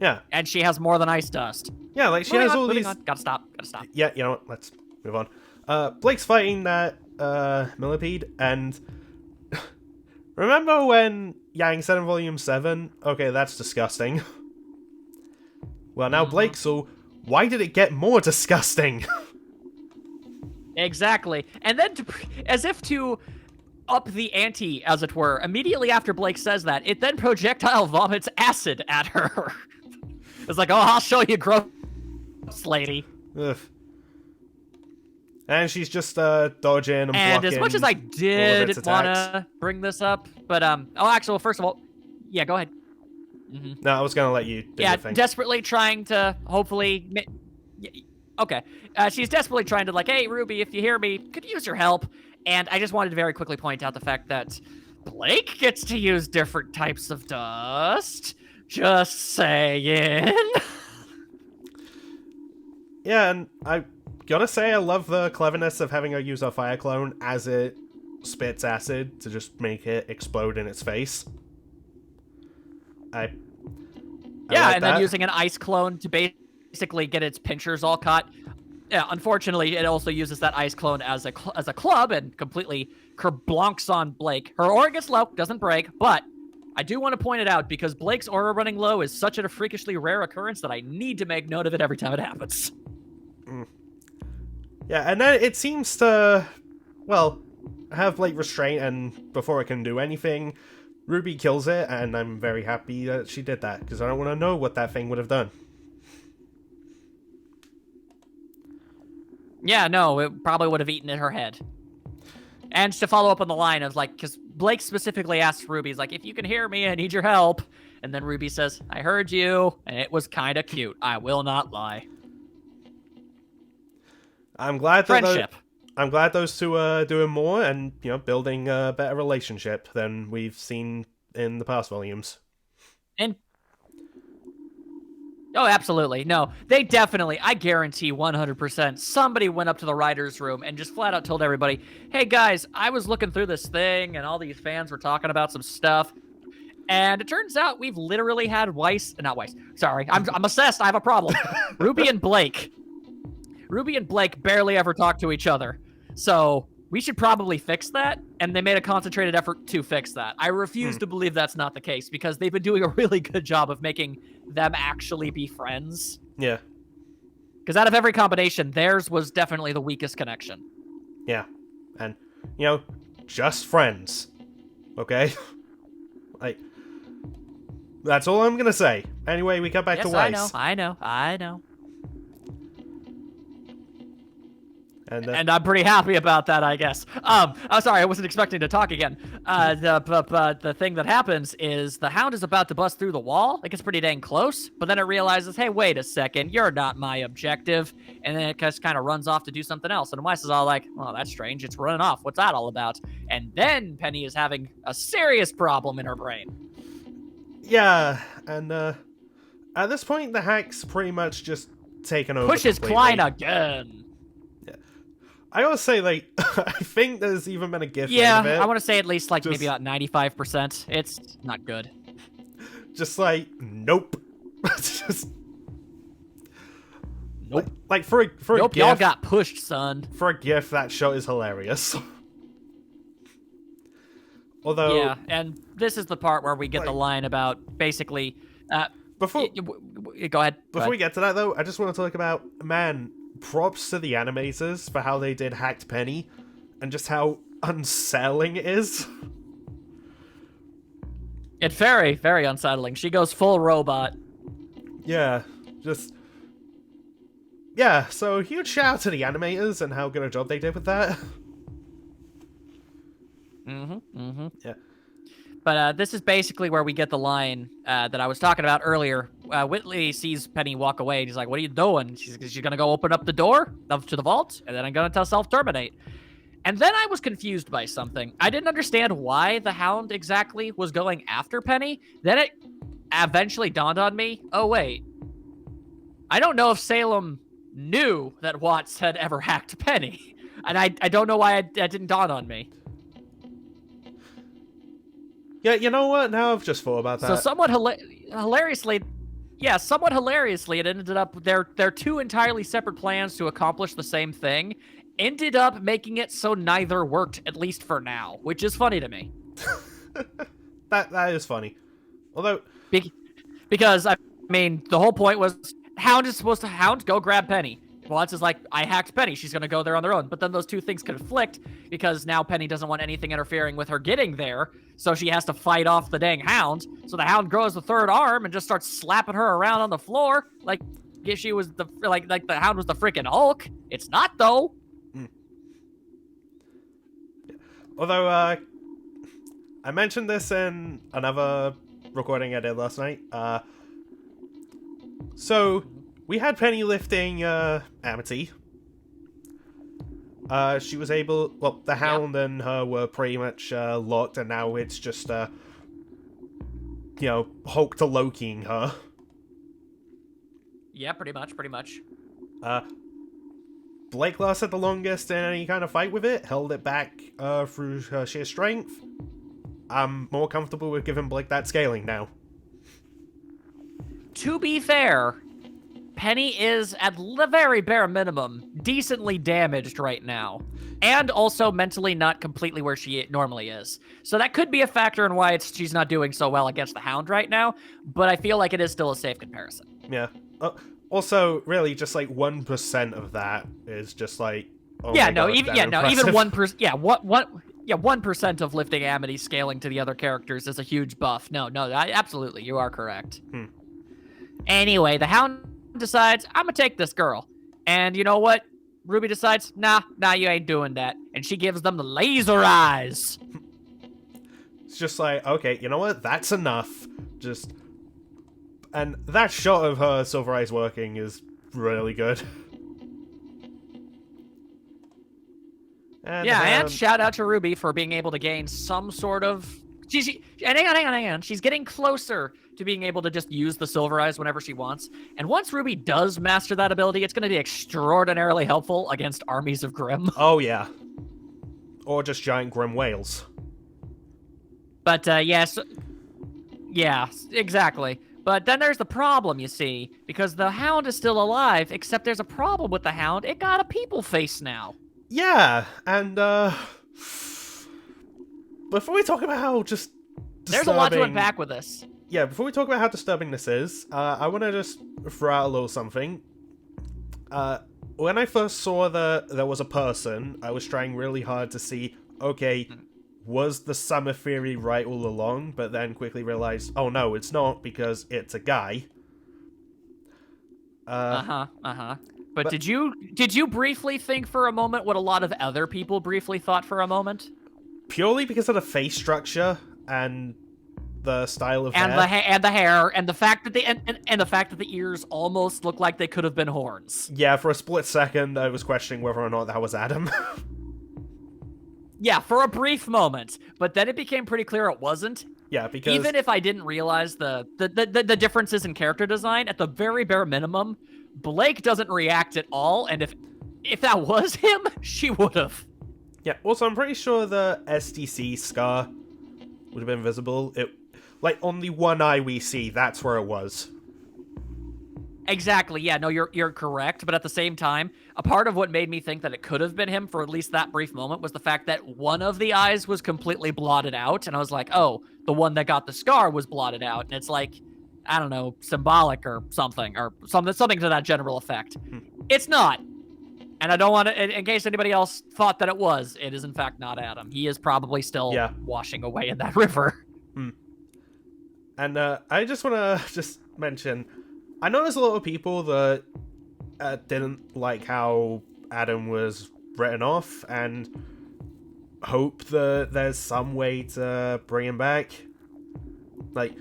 Yeah. And she has more than ice dust. Yeah, like, she has all these... Gotta stop. Yeah, you know what? Let's move on. Blake's fighting that millipede, and... Remember when Yang said in Volume 7, okay, that's disgusting. Well, now Blake saw, why did it get more disgusting? Exactly. And then, as if to up the ante, as it were, immediately after Blake says that, it then projectile vomits acid at her. It's like, oh, I'll show you, gross lady. Ugh. And she's just dodging and blocking. And as much as I did want to bring this up, but actually, well, first of all, yeah, go ahead. No, I was gonna let you do your thing. Desperately trying to hopefully. Okay, she's desperately trying to, like, hey, Ruby, if you hear me, could use your help. And I just wanted to very quickly point out the fact that Blake gets to use different types of dust. Just saying. Yeah, and I gotta say I love the cleverness of having her use her fire clone as it spits acid to just make it explode in its face. I like and then using an ice clone to basically get its pinchers all caught. Yeah, unfortunately, it also uses that ice clone as a club and completely kerblonks on Blake. Her aura gets low, doesn't break, but I do want to point it out because Blake's aura running low is such a freakishly rare occurrence that I need to make note of it every time it happens. Yeah, and then it seems to, well, have like restraint, and before it can do anything, RWBY kills it, and I'm very happy that she did that because I don't want to know what that thing would have done. Yeah, no, it probably would have eaten at her head. And to follow up on the line of, like, because Blake specifically asks RWBY, he's like, if you can hear me, I need your help. And then RWBY says, I heard you, and it was kind of cute. I will not lie. I'm glad that Friendship. I'm glad those two are doing more and, you know, building a better relationship than we've seen in the past volumes. And oh, absolutely. No, they definitely, I guarantee 100%, somebody went up to the writer's room and just flat out told everybody, hey guys, I was looking through this thing and all these fans were talking about some stuff. And it turns out we've literally had I'm obsessed. I have a problem. RWBY and Blake barely ever talk to each other. So we should probably fix that. And they made a concentrated effort to fix that. I refuse to believe that's not the case because they've been doing a really good job of making them actually be friends. Yeah. Because out of every combination, theirs was definitely the weakest connection. Yeah. And, you know, just friends. Okay? Like, that's all I'm gonna say. Anyway, we cut back to Weiss. I know. And I'm pretty happy about that, I guess. I'm sorry, I wasn't expecting to talk again. The thing that happens is the Hound is about to bust through the wall. It gets pretty dang close, but then it realizes, hey, wait a second, you're not my objective. And then it just kind of runs off to do something else. And Weiss is all like, oh, that's strange. It's running off. What's that all about? And then Penny is having a serious problem in her brain. yeah, and at this point, the hack's pretty much just taken over. Pushes Klein again. I gotta say, like, I think there's even been a GIF made Yeah, of it. I want to say at least, like, maybe about 95%. It's not good. Just like, nope. Just... Nope. Like for a Nope, GIF, y'all got pushed, son. for a GIF, that shot is hilarious. Although... Yeah, and this is the part where we get the line about, basically... before go ahead. Before we get to that, though, I just want to talk about, man... props to the animators for how they did Hacked Penny and just how unsettling it is. It's very, very unsettling. She goes full robot. Yeah, just... yeah, so huge shout out to the animators and how good a job they did with that. Yeah. But this is basically where we get the line that I was talking about earlier. Whitley sees Penny walk away, and he's like, what are you doing? She's going to go open up the door to the vault, and then I'm going to self-terminate. And then I was confused by something. I didn't understand why the Hound exactly was going after Penny. Then it eventually dawned on me, oh, wait. I don't know if Salem knew that Watts had ever hacked Penny. And I don't know why that didn't dawn on me. Yeah, you know what? Now I've just thought about that. So somewhat hilariously, it ended up their two entirely separate plans to accomplish the same thing ended up making it so neither worked, at least for now, which is funny to me. that is funny. Although because I mean, the whole point was Hound go grab Penny. Watts is like, I hacked Penny. She's going to go there on their own. But then those two things conflict because now Penny doesn't want anything interfering with her getting there. So she has to fight off the dang Hound. So the Hound grows the third arm and just starts slapping her around on the floor. Like if she was the Hound was the freaking Hulk. It's not, though. Although, I mentioned this in another recording I did last night. So... we had Penny lifting Amity. She was able... well, the Hound and her were pretty much locked, and now it's just, you know, Hulk to Lokiing her. Yeah, pretty much. Blake lasted the longest in any kind of fight with it, held it back through her sheer strength. I'm more comfortable with giving Blake that scaling now. To be fair... Penny is, at the very bare minimum, decently damaged right now. And also mentally not completely where she normally is. So that could be a factor in why she's not doing so well against the Hound right now, but I feel like it is still a safe comparison. Yeah. Also, really, just like 1% of that is just like, oh yeah, my no, God, even they're impressive. even 1%. Yeah, what 1% of lifting Amity scaling to the other characters is a huge buff. No, absolutely, you are correct. Anyway, the Hound decides, I'm gonna take this girl. And you know what? RWBY decides, nah, you ain't doing that. And she gives them the laser eyes. It's just like, okay, you know what? That's enough. And that shot of her silver eyes working is really good. And shout out to RWBY for being able to gain some sort of... And hang on. She's getting closer to being able to just use the silver eyes whenever she wants. And once RWBY does master that ability, it's going to be extraordinarily helpful against armies of Grimm. Oh, yeah. Or just giant Grimm whales. But, yes. Yeah, exactly. But then there's the problem, you see. Because the Hound is still alive, except there's a problem with the Hound. It got a people face now. Yeah, and, before we talk about how just There's a lot to unpack with this. Yeah, before we talk about how disturbing this is, I want to just throw out a little something. When I first saw there was a person, I was trying really hard to see, okay, was the summer theory right all along? But then quickly realized, oh no, it's not, because it's a guy. But did you briefly think for a moment what a lot of other people briefly thought for a moment? Purely because of the face structure and the style of hair. And the hair, and the fact that the fact that the ears almost look like they could have been horns. Yeah, for a split second, I was questioning whether or not that was Adam. Yeah, for a brief moment, but then it became pretty clear it wasn't. Yeah, because even if I didn't realize the differences in character design, at the very bare minimum, Blake doesn't react at all, and if that was him, she would have. Yeah, also, I'm pretty sure the SDC scar would have been visible. Like, on the one eye we see, that's where it was. Exactly, yeah, no, you're correct, but at the same time, a part of what made me think that it could have been him for at least that brief moment was the fact that one of the eyes was completely blotted out, and I was like, oh, the one that got the scar was blotted out, and it's like, I don't know, symbolic or something to that general effect. It's not. And I don't want to, in case anybody else thought that it is in fact not Adam. He is probably still washing away in that river. And I just want to mention, I know there's a lot of people that didn't like how Adam was written off and hope that there's some way to bring him back. Like,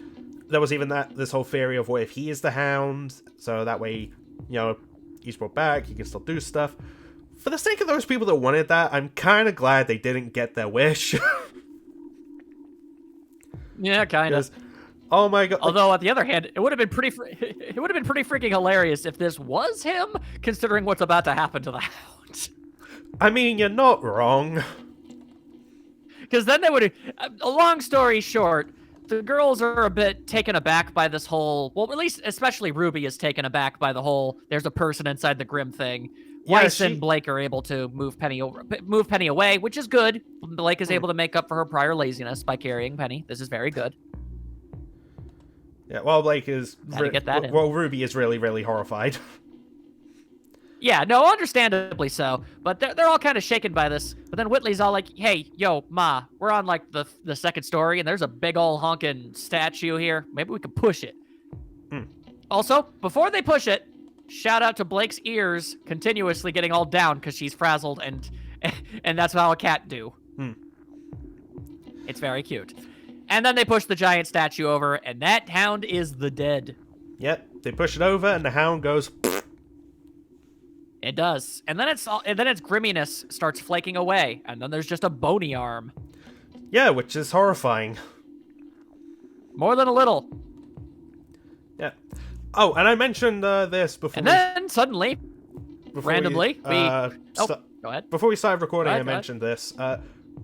there was even this whole theory of what if he is the Hound, so that way, you know, he's brought back, he can still do stuff. For the sake of those people that wanted that, I'm kind of glad they didn't get their wish. Yeah, kind of. Oh my God! Although, on the other hand, it would have been pretty freaking hilarious if this was him, considering what's about to happen to the Hound. I mean, you're not wrong. Because then they would. A long story short, the girls are a bit taken aback by this whole. Well, at least, especially RWBY is taken aback by the whole. There's a person inside the Grimm thing. Yeah, Weiss and Blake are able to move Penny away, which is good. Blake is able to make up for her prior laziness by carrying Penny. This is very good. Yeah, well, Blake is... RWBY is really, really horrified. Yeah, no, understandably so. But they're all kind of shaken by this. But then Whitley's all like, hey, yo, Ma, we're on, like, the second story, and there's a big ol' honking statue here. Maybe we could push it. Also, before they push it, shout out to Blake's ears continuously getting all down because she's frazzled, and that's how a cat do. It's very cute. And then they push the giant statue over, and that Hound is the dead. Yep, they push it over, and the Hound goes... It does. And then its grimminess starts flaking away, and then there's just a bony arm. Yeah, which is horrifying. More than a little. Yeah. Oh, and I mentioned this before. And then suddenly, randomly, go ahead. Before we started recording, I mentioned this.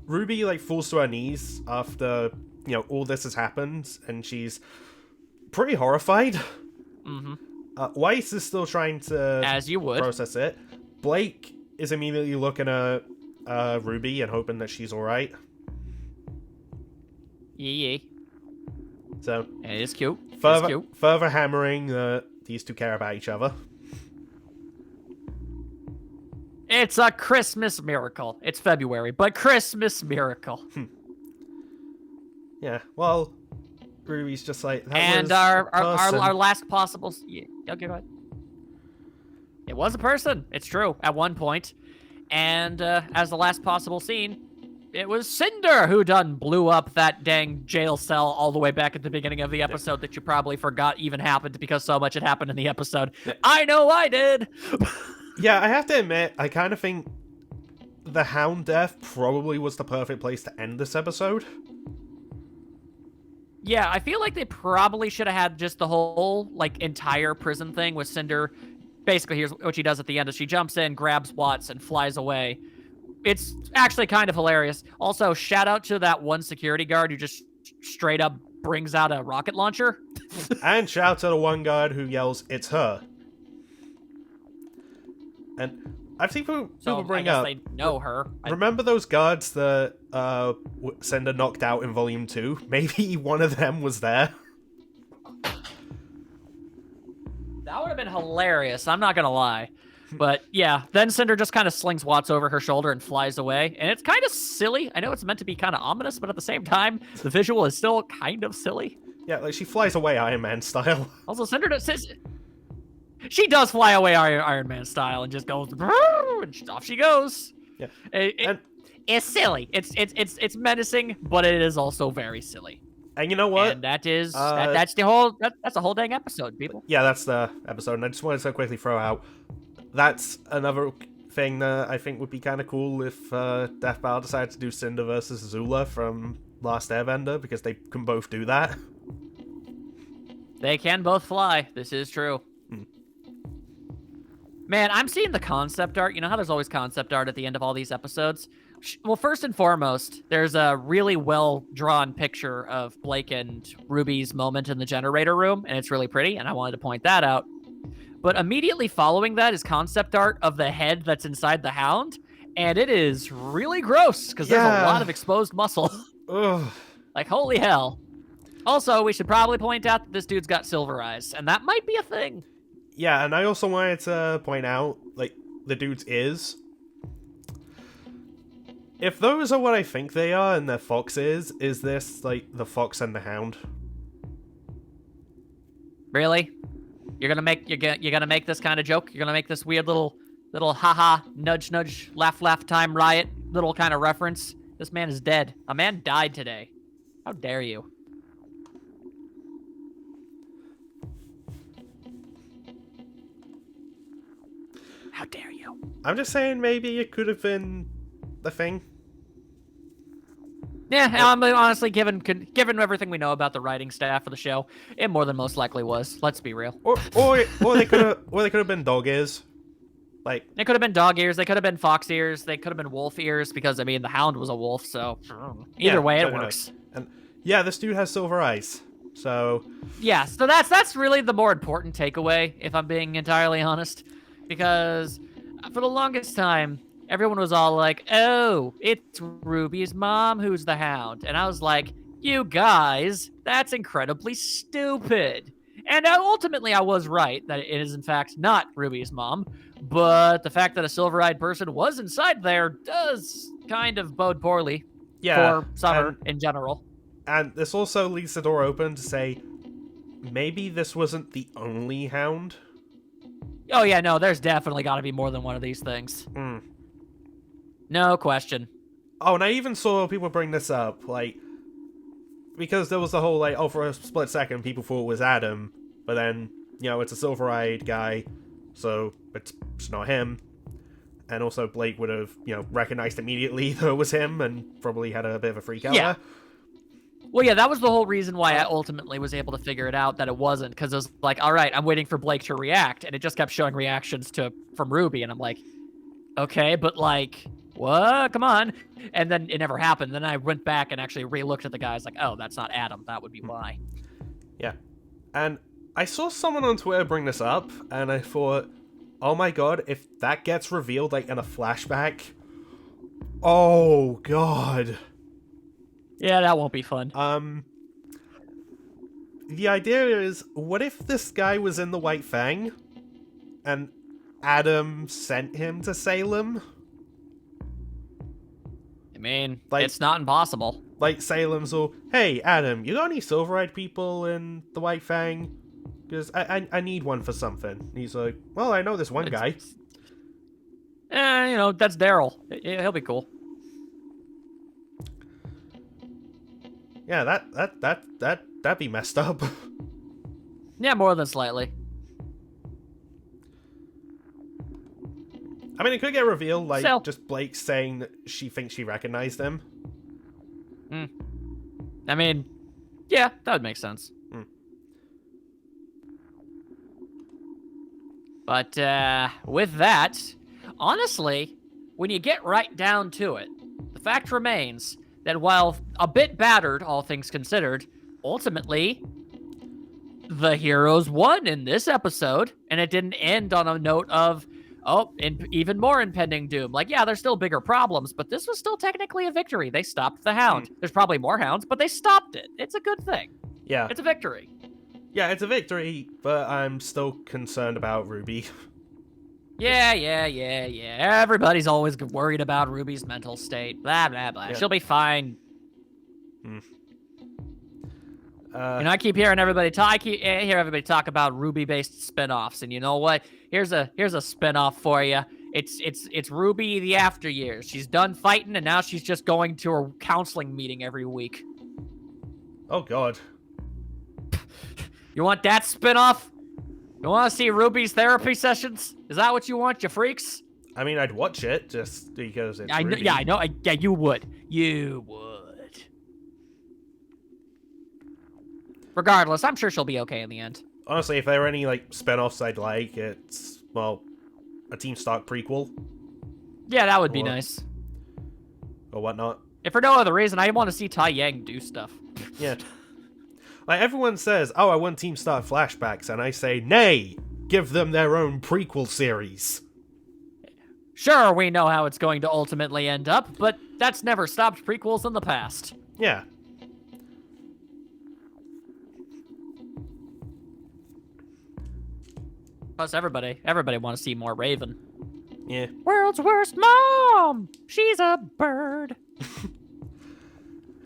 RWBY, like, falls to her knees after, you know, all this has happened, and she's pretty horrified. Weiss is still trying to As you would. process it. Blake is immediately looking at Ruby and hoping that she's alright. Yeah. So It is cute. It's cute. Further hammering that these two care about each other. It's a Christmas miracle. It's February, but Christmas miracle. Yeah, well, Ruby's just like, that And was our last possible... Yeah, okay, go ahead. It was a person. It's true, at one point. And as the last possible scene, it was Cinder who done blew up that dang jail cell all the way back at the beginning of the episode that you probably forgot even happened because so much had happened in the episode. I know I did! Yeah, I have to admit, I kind of think the Hound death probably was the perfect place to end this episode. Yeah, I feel like they probably should have had just the whole, like, entire prison thing with Cinder. Basically, here's what she does at the end is she jumps in, grabs Watts, and flies away. It's actually kind of hilarious. Also, shout out to that one security guard who just straight up brings out a rocket launcher. And shout out to the one guard who yells, "It's her." And I've seen people bring up... they know her. Remember those guards that Cinder knocked out in Volume 2? Maybe one of them was there. That would have been hilarious, I'm not gonna lie. But yeah, then Cinder just kind of slings Watts over her shoulder and flies away. And it's kind of silly. I know it's meant to be kind of ominous, but at the same time, the visual is still kind of silly. Yeah, like she flies away Iron Man style. Also, Cinder says... She does fly away Iron Man style and just goes... And off she goes. Yeah. It's silly. It's menacing, but it is also very silly. And you know what? And that is that's the whole that's a whole dang episode, people. Yeah, that's the episode. And I just wanted to quickly throw out, that's another thing that I think would be kind of cool if Death Battle decided to do Cinder versus Azula from Last Airbender, because they can both do that. They can both fly. This is true. Man, I'm seeing the concept art. You know how there's always concept art at the end of all these episodes? Well, first and foremost, there's a really well-drawn picture of Blake and Ruby's moment in the generator room, and it's really pretty, and I wanted to point that out. But immediately following that is concept art of the head that's inside the Hound, and it is really gross, because there's a lot of exposed muscle. Ugh. Like, holy hell. Also, we should probably point out that this dude's got silver eyes, and that might be a thing. Yeah, and I also wanted to point out, like, the dude's ears. If those are what I think they are and they're foxes, is this, like, the Fox and the Hound? Really? You're gonna make this kind of joke? You're gonna make this weird little haha nudge nudge laugh time riot little kind of reference? This man is dead. A man died today. How dare you? How dare you? I'm just saying maybe it could have been the thing. Yeah, honestly, given everything we know about the writing staff for the show, it more than most likely was. Let's be real. Or they could have been dog ears. Like, it could have been dog ears. They could have been fox ears. They could have been wolf ears because I mean the Hound was a wolf. So either way, it works. And yeah, this dude has silver eyes. So yeah, so that's really the more important takeaway, if I'm being entirely honest, because for the longest time, everyone was all like, oh, it's Ruby's mom who's the Hound. And I was like, you guys, that's incredibly stupid. And ultimately, I was right that it is, in fact, not Ruby's mom. But the fact that a silver-eyed person was inside there does kind of bode poorly for Summer in general. And this also leaves the door open to say, maybe this wasn't the only Hound? Oh, yeah, no, there's definitely got to be more than one of these things. No question. Oh, and I even saw people bring this up, like, because there was the whole, like, oh, for a split second, people thought it was Adam, but then, you know, it's a silver-eyed guy, so it's not him. And also, Blake would have, you know, recognized immediately that it was him, and probably had a bit of a freak out there. Well, yeah, that was the whole reason why I ultimately was able to figure it out that it wasn't, because it was like, all right, I'm waiting for Blake to react, and it just kept showing reactions from Ruby, and I'm like, okay, but like, what? Come on. And then it never happened. Then I went back and actually re-looked at the guys like, oh, that's not Adam. That would be why. Yeah. And I saw someone on Twitter bring this up, and I thought, oh my god, if that gets revealed, like, in a flashback... Oh, god. Yeah, that won't be fun. The idea is, what if this guy was in the White Fang, and Adam sent him to Salem? I mean, like, it's not impossible. Like, Salem's all, hey, Adam, you got any Silver-Eyed people in the White Fang? Because I need one for something. And he's like, well, I know this one guy. You know, that's Daryl. He'll be cool. Yeah, that'd be messed up. Yeah, more than slightly. I mean, it could get revealed, like, So, just Blake saying that she thinks she recognized him. I mean, yeah, that would make sense. But, with that, honestly, when you get right down to it, the fact remains that while a bit battered, all things considered, ultimately, the heroes won in this episode, and it didn't end on a note of, oh, even more impending doom. Like, yeah, there's still bigger problems, but this was still technically a victory. They stopped the Hound. There's probably more Hounds, but they stopped it. It's a good thing. Yeah. It's a victory. Yeah, it's a victory, but I'm still concerned about Ruby. Yeah. Everybody's always worried about Ruby's mental state. Blah, blah, blah. Yeah. She'll be fine. Hmm. I keep hearing everybody talk. I hear everybody talk about Ruby-based spin-offs, and you know what? Here's a spin-off for you. It's Ruby the after years. She's done fighting, and now she's just going to her counseling meeting every week. Oh god. You want that spin-off? You want to see Ruby's therapy sessions? Is that what you want, you freaks? I mean, I'd watch it just because it's Ruby. Yeah, I know. Yeah, you would. You would. Regardless, I'm sure she'll be okay in the end. Honestly, if there were any, like, spin-offs I'd like, it's, well, a Team Stark prequel. Yeah, that would be nice. Or whatnot. If for no other reason, I want to see Tai Yang do stuff. Yeah. Like, everyone says, oh, I want Team Stark flashbacks, and I say, nay! Give them their own prequel series. Sure, we know how it's going to ultimately end up, but that's never stopped prequels in the past. Yeah. Plus, everybody wants to see more Raven. Yeah. World's worst mom! She's a bird.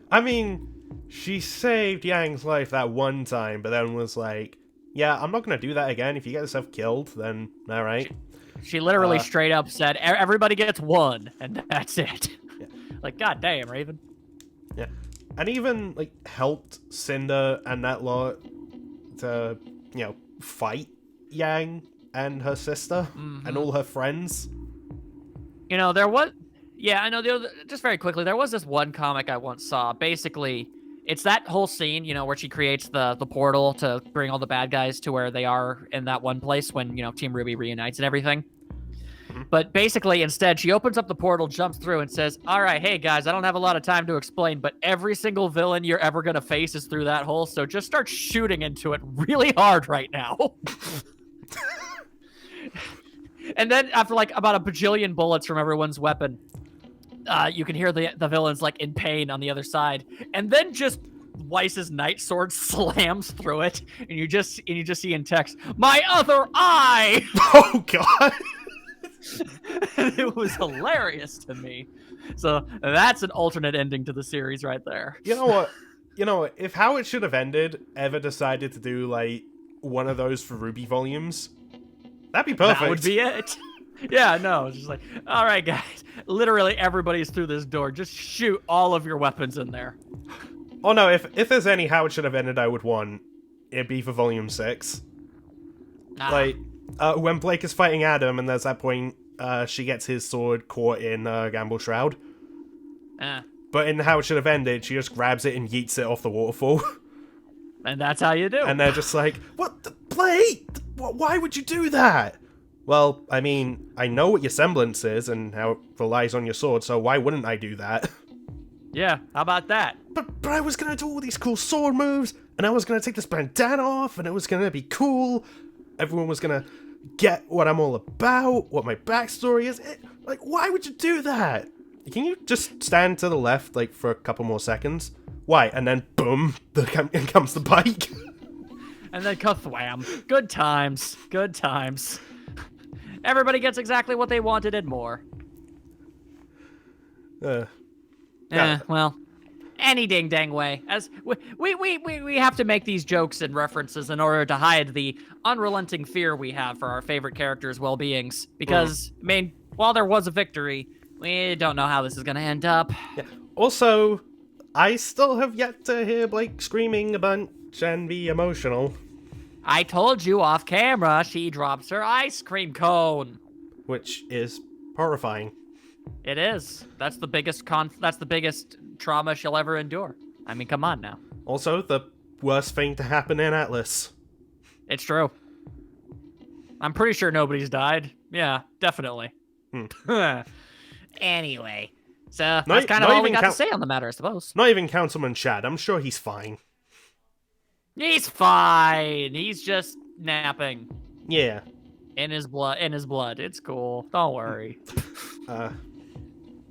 I mean, she saved Yang's life that one time, but then was like, yeah, I'm not going to do that again. If you get yourself killed, then alright. She literally straight up said, everybody gets one, and that's it. Yeah. Like, goddamn, Raven. Yeah. And even, like, helped Cinder and that lot to, you know, fight Yang and her sister and all her friends. You know, there was... Yeah, I know. Just very quickly, there was this one comic I once saw. Basically, it's that whole scene, you know, where she creates the portal to bring all the bad guys to where they are in that one place when, you know, Team RWBY reunites and everything. But basically, instead, she opens up the portal, jumps through, and says, all right, hey, guys, I don't have a lot of time to explain, but every single villain you're ever going to face is through that hole, so just start shooting into it really hard right now. And then after, like, about a bajillion bullets from everyone's weapon, you can hear the villains, like, in pain on the other side. And then just Weiss's night sword slams through it, and you just see in text, my other eye! Oh, God! It was hilarious to me. So that's an alternate ending to the series right there. You know what? If How It Should Have Ended ever decided to do, like, one of those for RWBY volumes, that'd be perfect. That would be it. Yeah, no, it's just like, all right, guys. Literally everybody's through this door. Just shoot all of your weapons in there. Oh, no, if there's any How It Should Have Ended I would want, it'd be for Volume 6. Like, when Blake is fighting Adam, and there's that point she gets his sword caught in Gamble Shroud. But in How It Should Have Ended, she just grabs it and yeets it off the waterfall. And that's how you do. And they're just like, what the Blake? Why would you do that? Well, I mean, I know what your semblance is and how it relies on your sword, so why wouldn't I do that? Yeah, how about that? but I was gonna do all these cool sword moves, and I was gonna take this bandana off, and it was gonna be cool. Everyone was gonna get what I'm all about, what my backstory is. Like, why would you do that? Can you just stand to the left, like, for a couple more seconds? Why? And then, boom, in comes the bike. And then ka-thwam. Good times. Good times. Everybody gets exactly what they wanted and more. Well, any ding-dang way. As we have to make these jokes and references in order to hide the unrelenting fear we have for our favorite characters' well-beings. Because, I mean, while there was a victory, we don't know how this is going to end up. Yeah. Also, I still have yet to hear Blake screaming a bunch and be emotional. I told you off camera she drops her ice cream cone. Which is horrifying. It is. That's the biggest trauma she'll ever endure. I mean, come on now. Also, the worst thing to happen in Atlas. It's true. I'm pretty sure nobody's died. Yeah, definitely. Anyway, so that's kind of all we got to say on the matter, I suppose. Not even Councilman Chad. I'm sure he's fine. He's fine. He's just napping. Yeah. In his blood. It's cool. Don't worry.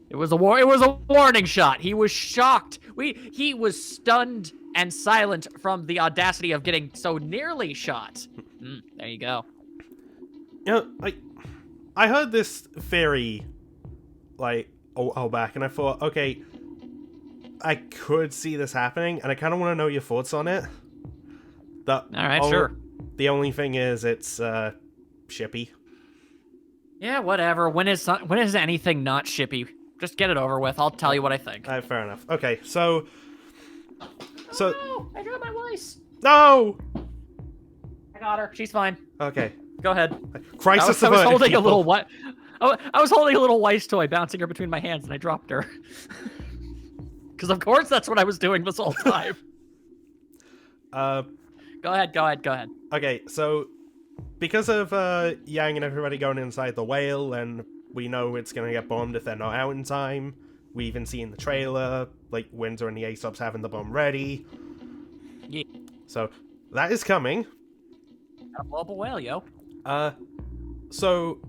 It was a warning shot. He was shocked. He was stunned and silent from the audacity of getting so nearly shot. There you go. You know, I heard this theory, like, a while back, and I thought, okay, I could see this happening, and I kind of want to know your thoughts on it. All right, sure. The only thing is, it's shippy. Yeah, whatever. When is anything not shippy? Just get it over with. I'll tell you what I think. Fair enough. Okay, so... No! I dropped my Weiss! No! I got her. She's fine. Okay. Go ahead. Crisis I was averted, holding people. I was holding a little Weiss toy, bouncing her between my hands, and I dropped her. Because of course that's what I was doing this whole time. Go ahead. Okay, so because of Yang and everybody going inside the whale, and we know it's going to get bombed if they're not out in time. We even see in the trailer, like, Winter and the Aesop's having the bomb ready. Yeah. So, that is coming. Gotta blow up a whale, yo. So,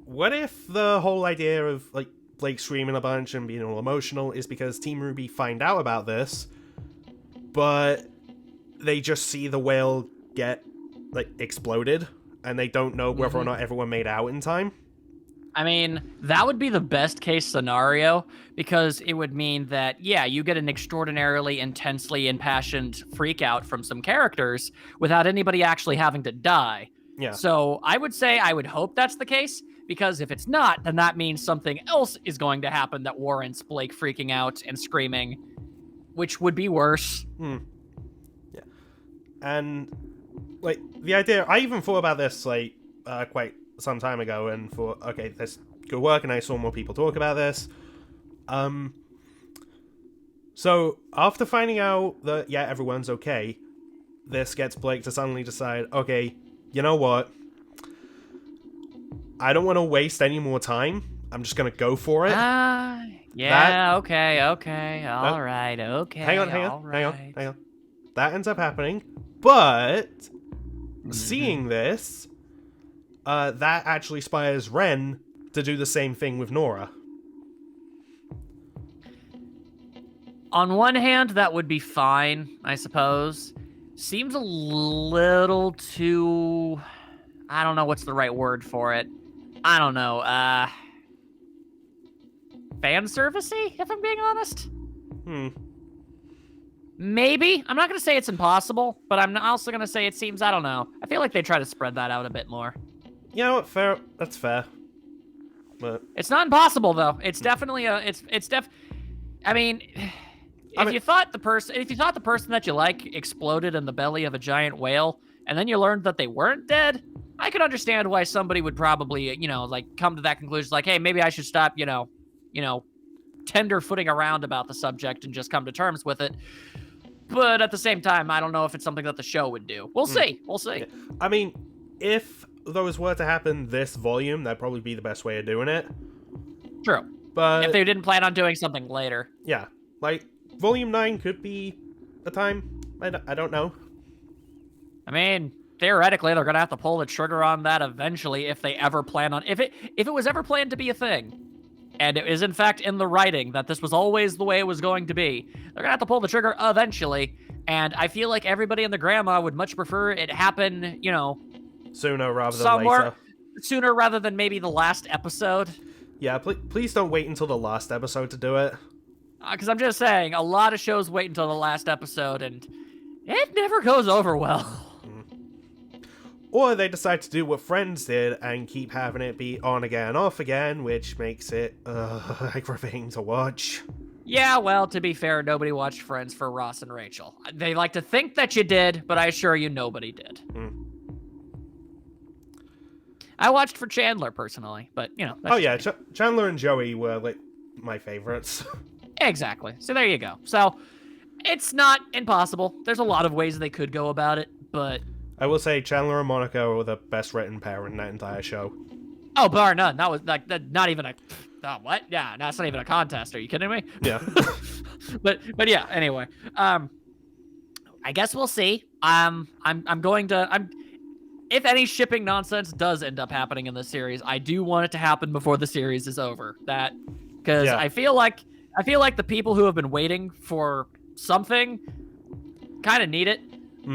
what if the whole idea of, like, Blake screaming a bunch and being all emotional is because Team RWBY find out about this, but they just see the whale get, like, exploded, and they don't know whether or not everyone made out in time? I mean, that would be the best case scenario, because it would mean that, yeah, you get an extraordinarily intensely impassioned freak out from some characters without anybody actually having to die. Yeah. So I would hope that's the case, because if it's not, then that means something else is going to happen that warrants Blake freaking out and screaming, which would be worse. Yeah. And, like, the idea, I even thought about this, like, quite some time ago, and thought, okay, this could work, and I saw more people talk about this. So, after finding out that, yeah, everyone's okay, this gets Blake to suddenly decide, okay, you know what? I don't want to waste any more time. I'm just going to go for it. Okay. All right, okay. Hang on. That ends up happening, but seeing this, that actually inspires Ren to do the same thing with Nora. On one hand, that would be fine, I suppose. Seems a little too... I don't know what's the right word for it. I don't know, fan servicey, if I'm being honest? Maybe. I'm not going to say it's impossible, but I'm also going to say it seems, I don't know. I feel like they try to spread that out a bit more. You know what? Fair. That's fair. But it's not impossible, though. It's definitely I mean, if you thought the person that you like exploded in the belly of a giant whale, and then you learned that they weren't dead, I could understand why somebody would probably, like, come to that conclusion, like, hey, maybe I should stop, tender-footing around about the subject and just come to terms with it. But at the same time, I don't know if it's something that the show would do. We'll see. We'll see. I mean, if those were to happen this volume, that'd probably be the best way of doing it. True. But if they didn't plan on doing something later. Yeah. Like, Volume 9 could be a time. I don't know. I mean, theoretically, they're gonna have to pull the trigger on that eventually if they ever plan on if it was ever planned to be a thing, and it is in fact in the writing that this was always the way it was going to be. They're gonna have to pull the trigger eventually, and I feel like everybody and the grandma would much prefer it happen, Sooner rather than later. Sooner rather than maybe the last episode. Yeah, please don't wait until the last episode to do it. Because I'm just saying, a lot of shows wait until the last episode, and it never goes over well. Or they decide to do what Friends did and keep having it be on again, off again, which makes it aggravating to watch. Yeah, well, to be fair, nobody watched Friends for Ross and Rachel. They like to think that you did, but I assure you nobody did. I watched for Chandler, personally, but, Oh, yeah, Chandler and Joey were, like, my favorites. Exactly. So there you go. So, it's not impossible. There's a lot of ways they could go about it, but... I will say Chandler and Monica were the best written pair in that entire show. Oh, bar none. That was not even a... what? Yeah, that's not even a contest. Are you kidding me? Yeah. but yeah, anyway. I guess we'll see. If any shipping nonsense does end up happening in this series, I do want it to happen before the series is over. Because I feel like the people who have been waiting for something kind of need it.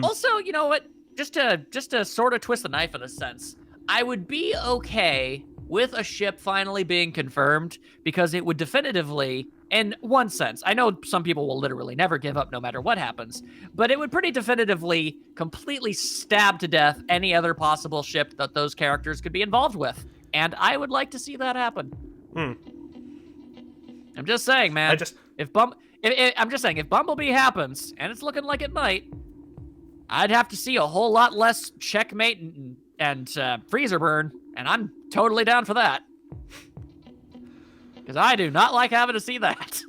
Also, you know what? Just to sort of twist the knife in a sense, I would be okay with a ship finally being confirmed because it would definitively, in one sense, I know some people will literally never give up no matter what happens, but it would pretty definitively completely stab to death any other possible ship that those characters could be involved with. And I would like to see that happen. I'm just saying, man. If Bumblebee happens, and it's looking like it might, I'd have to see a whole lot less checkmate and freezer burn, and I'm totally down for that. Because I do not like having to see that.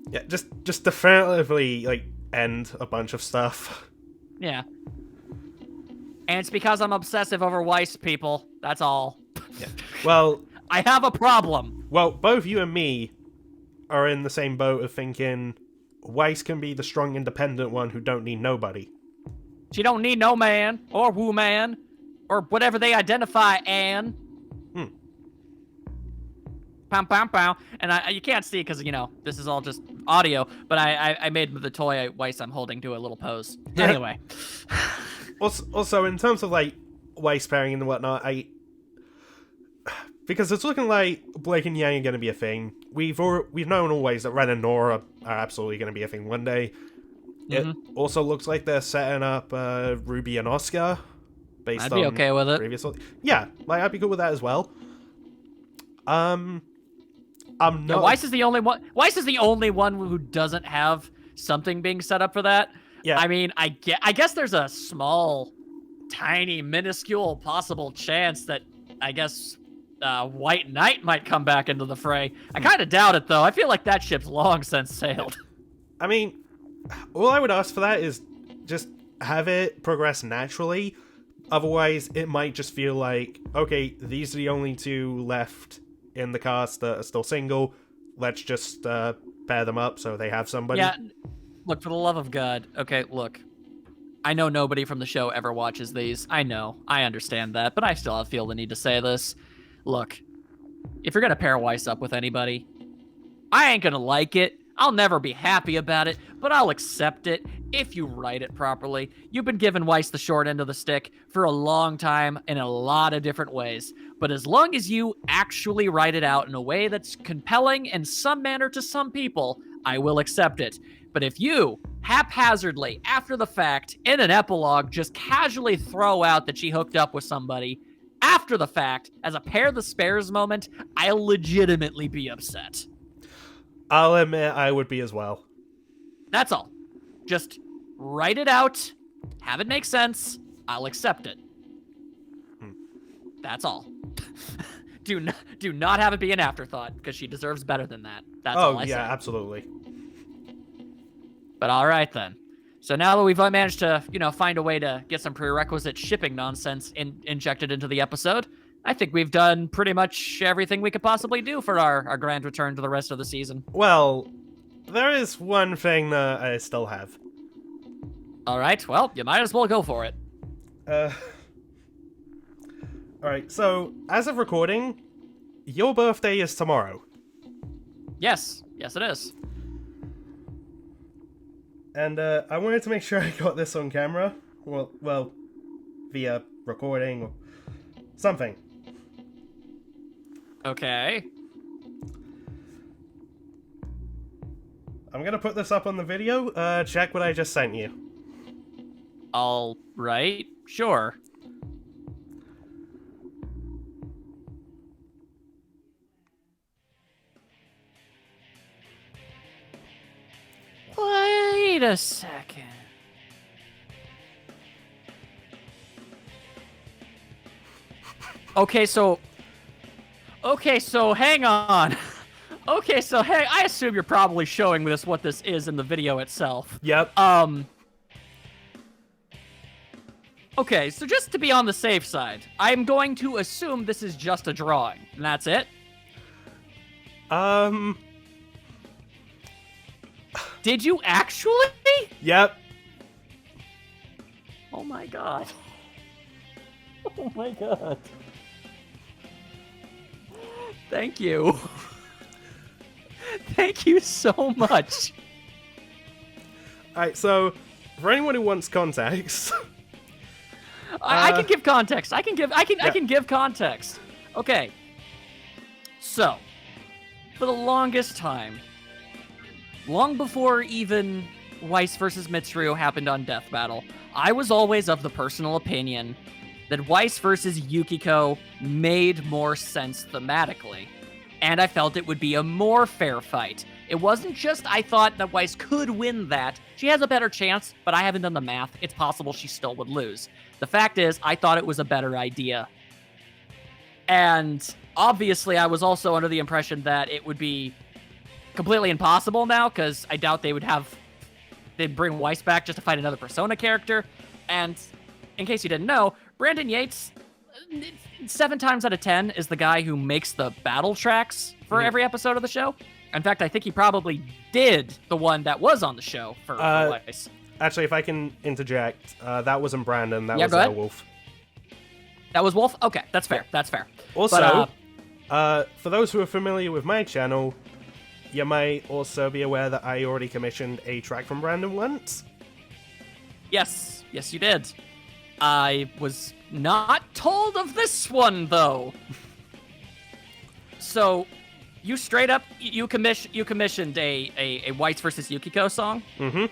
Yeah, just definitively, like, end a bunch of stuff. Yeah. And it's because I'm obsessive over Weiss, people. That's all. Yeah. Well... I have a problem. Well, both you and me are in the same boat of thinking Weiss can be the strong, independent one who don't need nobody. She don't need no man, or woman, or whatever they identify, Anne. Pow, pow, pow. And you can't see it because, this is all just audio, but I made the toy Weiss I'm holding do a little pose. Anyway. Also, in terms of, like, Weiss pairing and whatnot, because it's looking like Blake and Yang are going to be a thing. We've known always that Ren and Nora are absolutely going to be a thing one day. It also looks like they're setting up Ruby and Oscar based on... I'd be okay with it. Previously. Yeah, like, I'd be good with that as well. I'm not... Yeah, Weiss is the only one who doesn't have something being set up for that. Yeah. I mean, I guess there's a small, tiny, minuscule possible chance that, I guess... White Knight might come back into the fray. I kind of doubt it, though. I feel like that ship's long since sailed. I mean, all I would ask for that is just have it progress naturally. Otherwise, it might just feel like, okay, these are the only two left in the cast that are still single. Let's just pair them up so they have somebody. Yeah, look, for the love of God. Okay, look. I know nobody from the show ever watches these. I know. I understand that. But I still feel the need to say this. Look, if you're going to pair Weiss up with anybody, I ain't going to like it. I'll never be happy about it, but I'll accept it if you write it properly. You've been giving Weiss the short end of the stick for a long time in a lot of different ways. But as long as you actually write it out in a way that's compelling in some manner to some people, I will accept it. But if you, haphazardly, after the fact, in an epilogue, just casually throw out that she hooked up with somebody, after the fact, as a pair the spares moment, I'll legitimately be upset. I'll admit I would be as well. That's all. Just write it out, have it make sense, I'll accept it. That's all. Do not have it be an afterthought, because she deserves better than that. That's all I say. Absolutely. But all right, then. So now that we've managed to, find a way to get some prerequisite shipping nonsense injected into the episode, I think we've done pretty much everything we could possibly do for our grand return to the rest of the season. Well, there is one thing that I still have. All right, well, you might as well go for it. Alright, so, as of recording, your birthday is tomorrow. Yes, it is. And, I wanted to make sure I got this on camera. Well, via recording or something. Okay. I'm gonna put this up on the video. Check what I just sent you. All right, sure. Wait a second. Okay, so hang on. Okay, so hey, I assume you're probably showing this what this is in the video itself. Yep. Okay, so just to be on the safe side, I'm going to assume this is just a drawing, and that's it? Did you actually? Yep. Oh my god. Oh my god. Thank you. Thank you so much. Alright, so, for anyone who wants context... I can give context. I can give context. Okay. So, for the longest time, long before even Weiss versus Mitsuru happened on Death Battle, I was always of the personal opinion that Weiss versus Yukiko made more sense thematically, and I felt it would be a more fair fight. It wasn't just I thought that Weiss could win that. She has a better chance, but I haven't done the math. It's possible she still would lose. The fact is, I thought it was a better idea. And obviously, I was also under the impression that it would be completely impossible now, because I doubt they'd bring Weiss back just to fight another Persona character. And in case you didn't know, Brandon Yates, 7 times out of 10, is the guy who makes the battle tracks for every episode of the show. In fact, I think he probably did the one that was on the show for Weiss. Actually, if I can interject, that wasn't Brandon, that was Wolf. That was Wolf? Okay, that's fair, that's fair. Also, for those who are familiar with my channel, you might also be aware that I already commissioned a track from Brandon once. Yes, you did. I was not told of this one, though. So, you straight up, you commissioned a Weiss versus Yukiko song? Mm-hmm.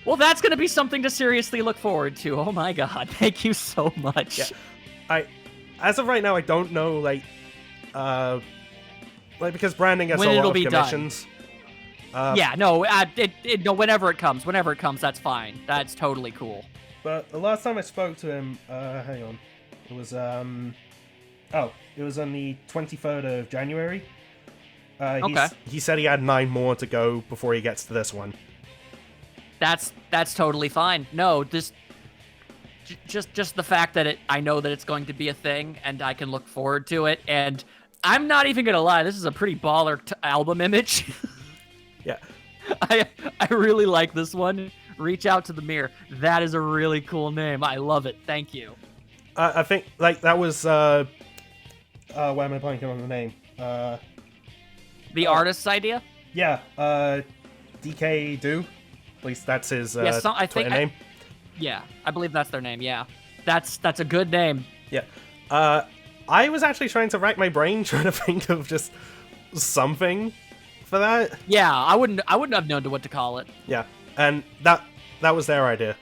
Well, that's going to be something to seriously look forward to. Oh my god, thank you so much. Yeah. As of right now, I don't know, because Brandon gets a lot of commissions. Whenever it comes, that's fine. That's totally cool. But the last time I spoke to him, hang on, it was, it was on the 23rd of January. Okay. He said he had 9 more to go before he gets to this one. That's totally fine. No, just the fact that I know that it's going to be a thing, and I can look forward to it. And I'm not even gonna lie, this is a pretty baller album image. Yeah, I really like this one. Reach Out to the Mirror. That is a really cool name. I love it. Thank you. I think that was why am I blanking on the name? The artist's idea. Yeah, DK Do. At least that's his Twitter name. I believe that's their name. Yeah, that's a good name. Yeah, I was actually trying to rack my brain trying to think of just something for that. Yeah, I wouldn't have known what to call it. Yeah, and that was their idea.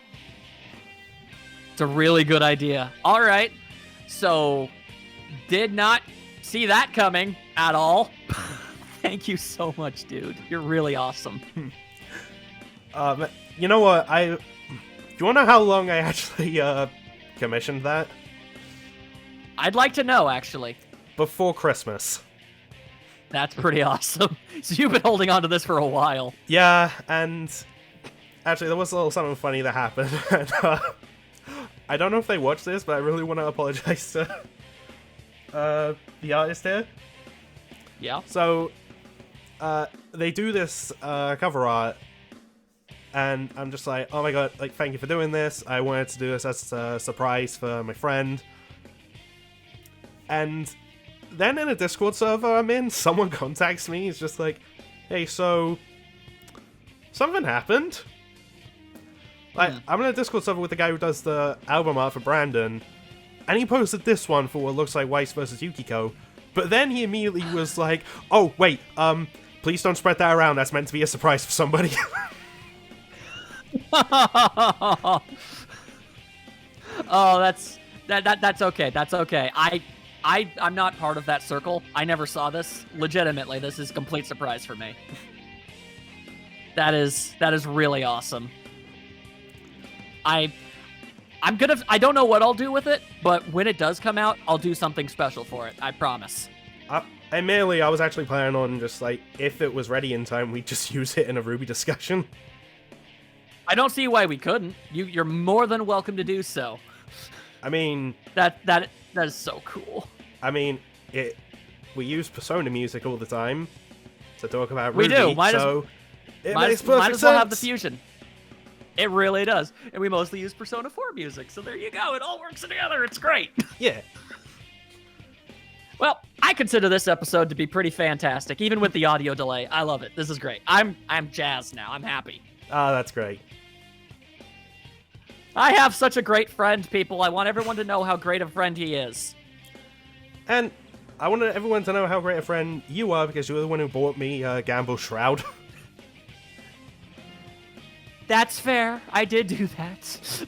It's a really good idea. All right, so did not see that coming at all. Thank you so much, dude. You're really awesome. You know what? Do you want to know how long I actually commissioned that? I'd like to know, actually. Before Christmas. That's pretty awesome. So you've been holding on to this for a while. Yeah, and actually there was a little something funny that happened. And, I don't know if they watched this, but I really want to apologize to the artist here. Yeah. So, they do this cover art, and I'm just like, oh my god, like, thank you for doing this. I wanted to do this as a surprise for my friend. And then in a Discord server I'm in, someone contacts me. He's just like, hey, so something happened. Like, I'm in a Discord server with the guy who does the album art for Brandon, and he posted this one for what looks like Weiss versus Yukiko. But then he immediately was like, oh, wait, please don't spread that around. That's meant to be a surprise for somebody. Oh, that's okay. That's okay. I'm not part of that circle. I never saw this. Legitimately, this is a complete surprise for me. That is really awesome. I don't know what I'll do with it, but when it does come out, I'll do something special for it. I promise. I was actually planning on just, like, if it was ready in time, we'd just use it in a RWBY discussion. I don't see why we couldn't. You're more than welcome to do so. I mean... That is so cool. I mean, we use Persona music all the time to talk about RWBY, we do. It makes perfect might as well have the sense. fusion. It really does. And we mostly use Persona 4 music, so there you go. It all works together. It's great. Yeah. Well, I consider this episode to be pretty fantastic, even with the audio delay. I love it. This is great. I'm jazzed now. I'm happy. Oh, that's great. I have such a great friend, people. I want everyone to know how great a friend he is. And I want everyone to know how great a friend you are, because you're the one who bought me Gamble Shroud. That's fair. I did do that.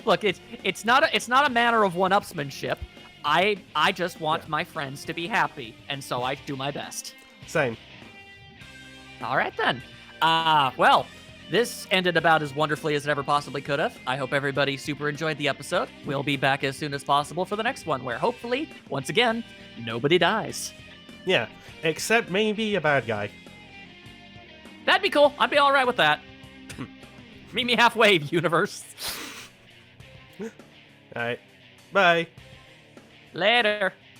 Look, it's not a matter of one-upsmanship. I just want my friends to be happy, and so I do my best. Same. All right, then. Well, this ended about as wonderfully as it ever possibly could have. I hope everybody super enjoyed the episode. We'll be back as soon as possible for the next one, where hopefully, once again, nobody dies. Yeah, except maybe a bad guy. That'd be cool. I'd be all right with that. Meet me halfway, universe. All right. Bye. Later.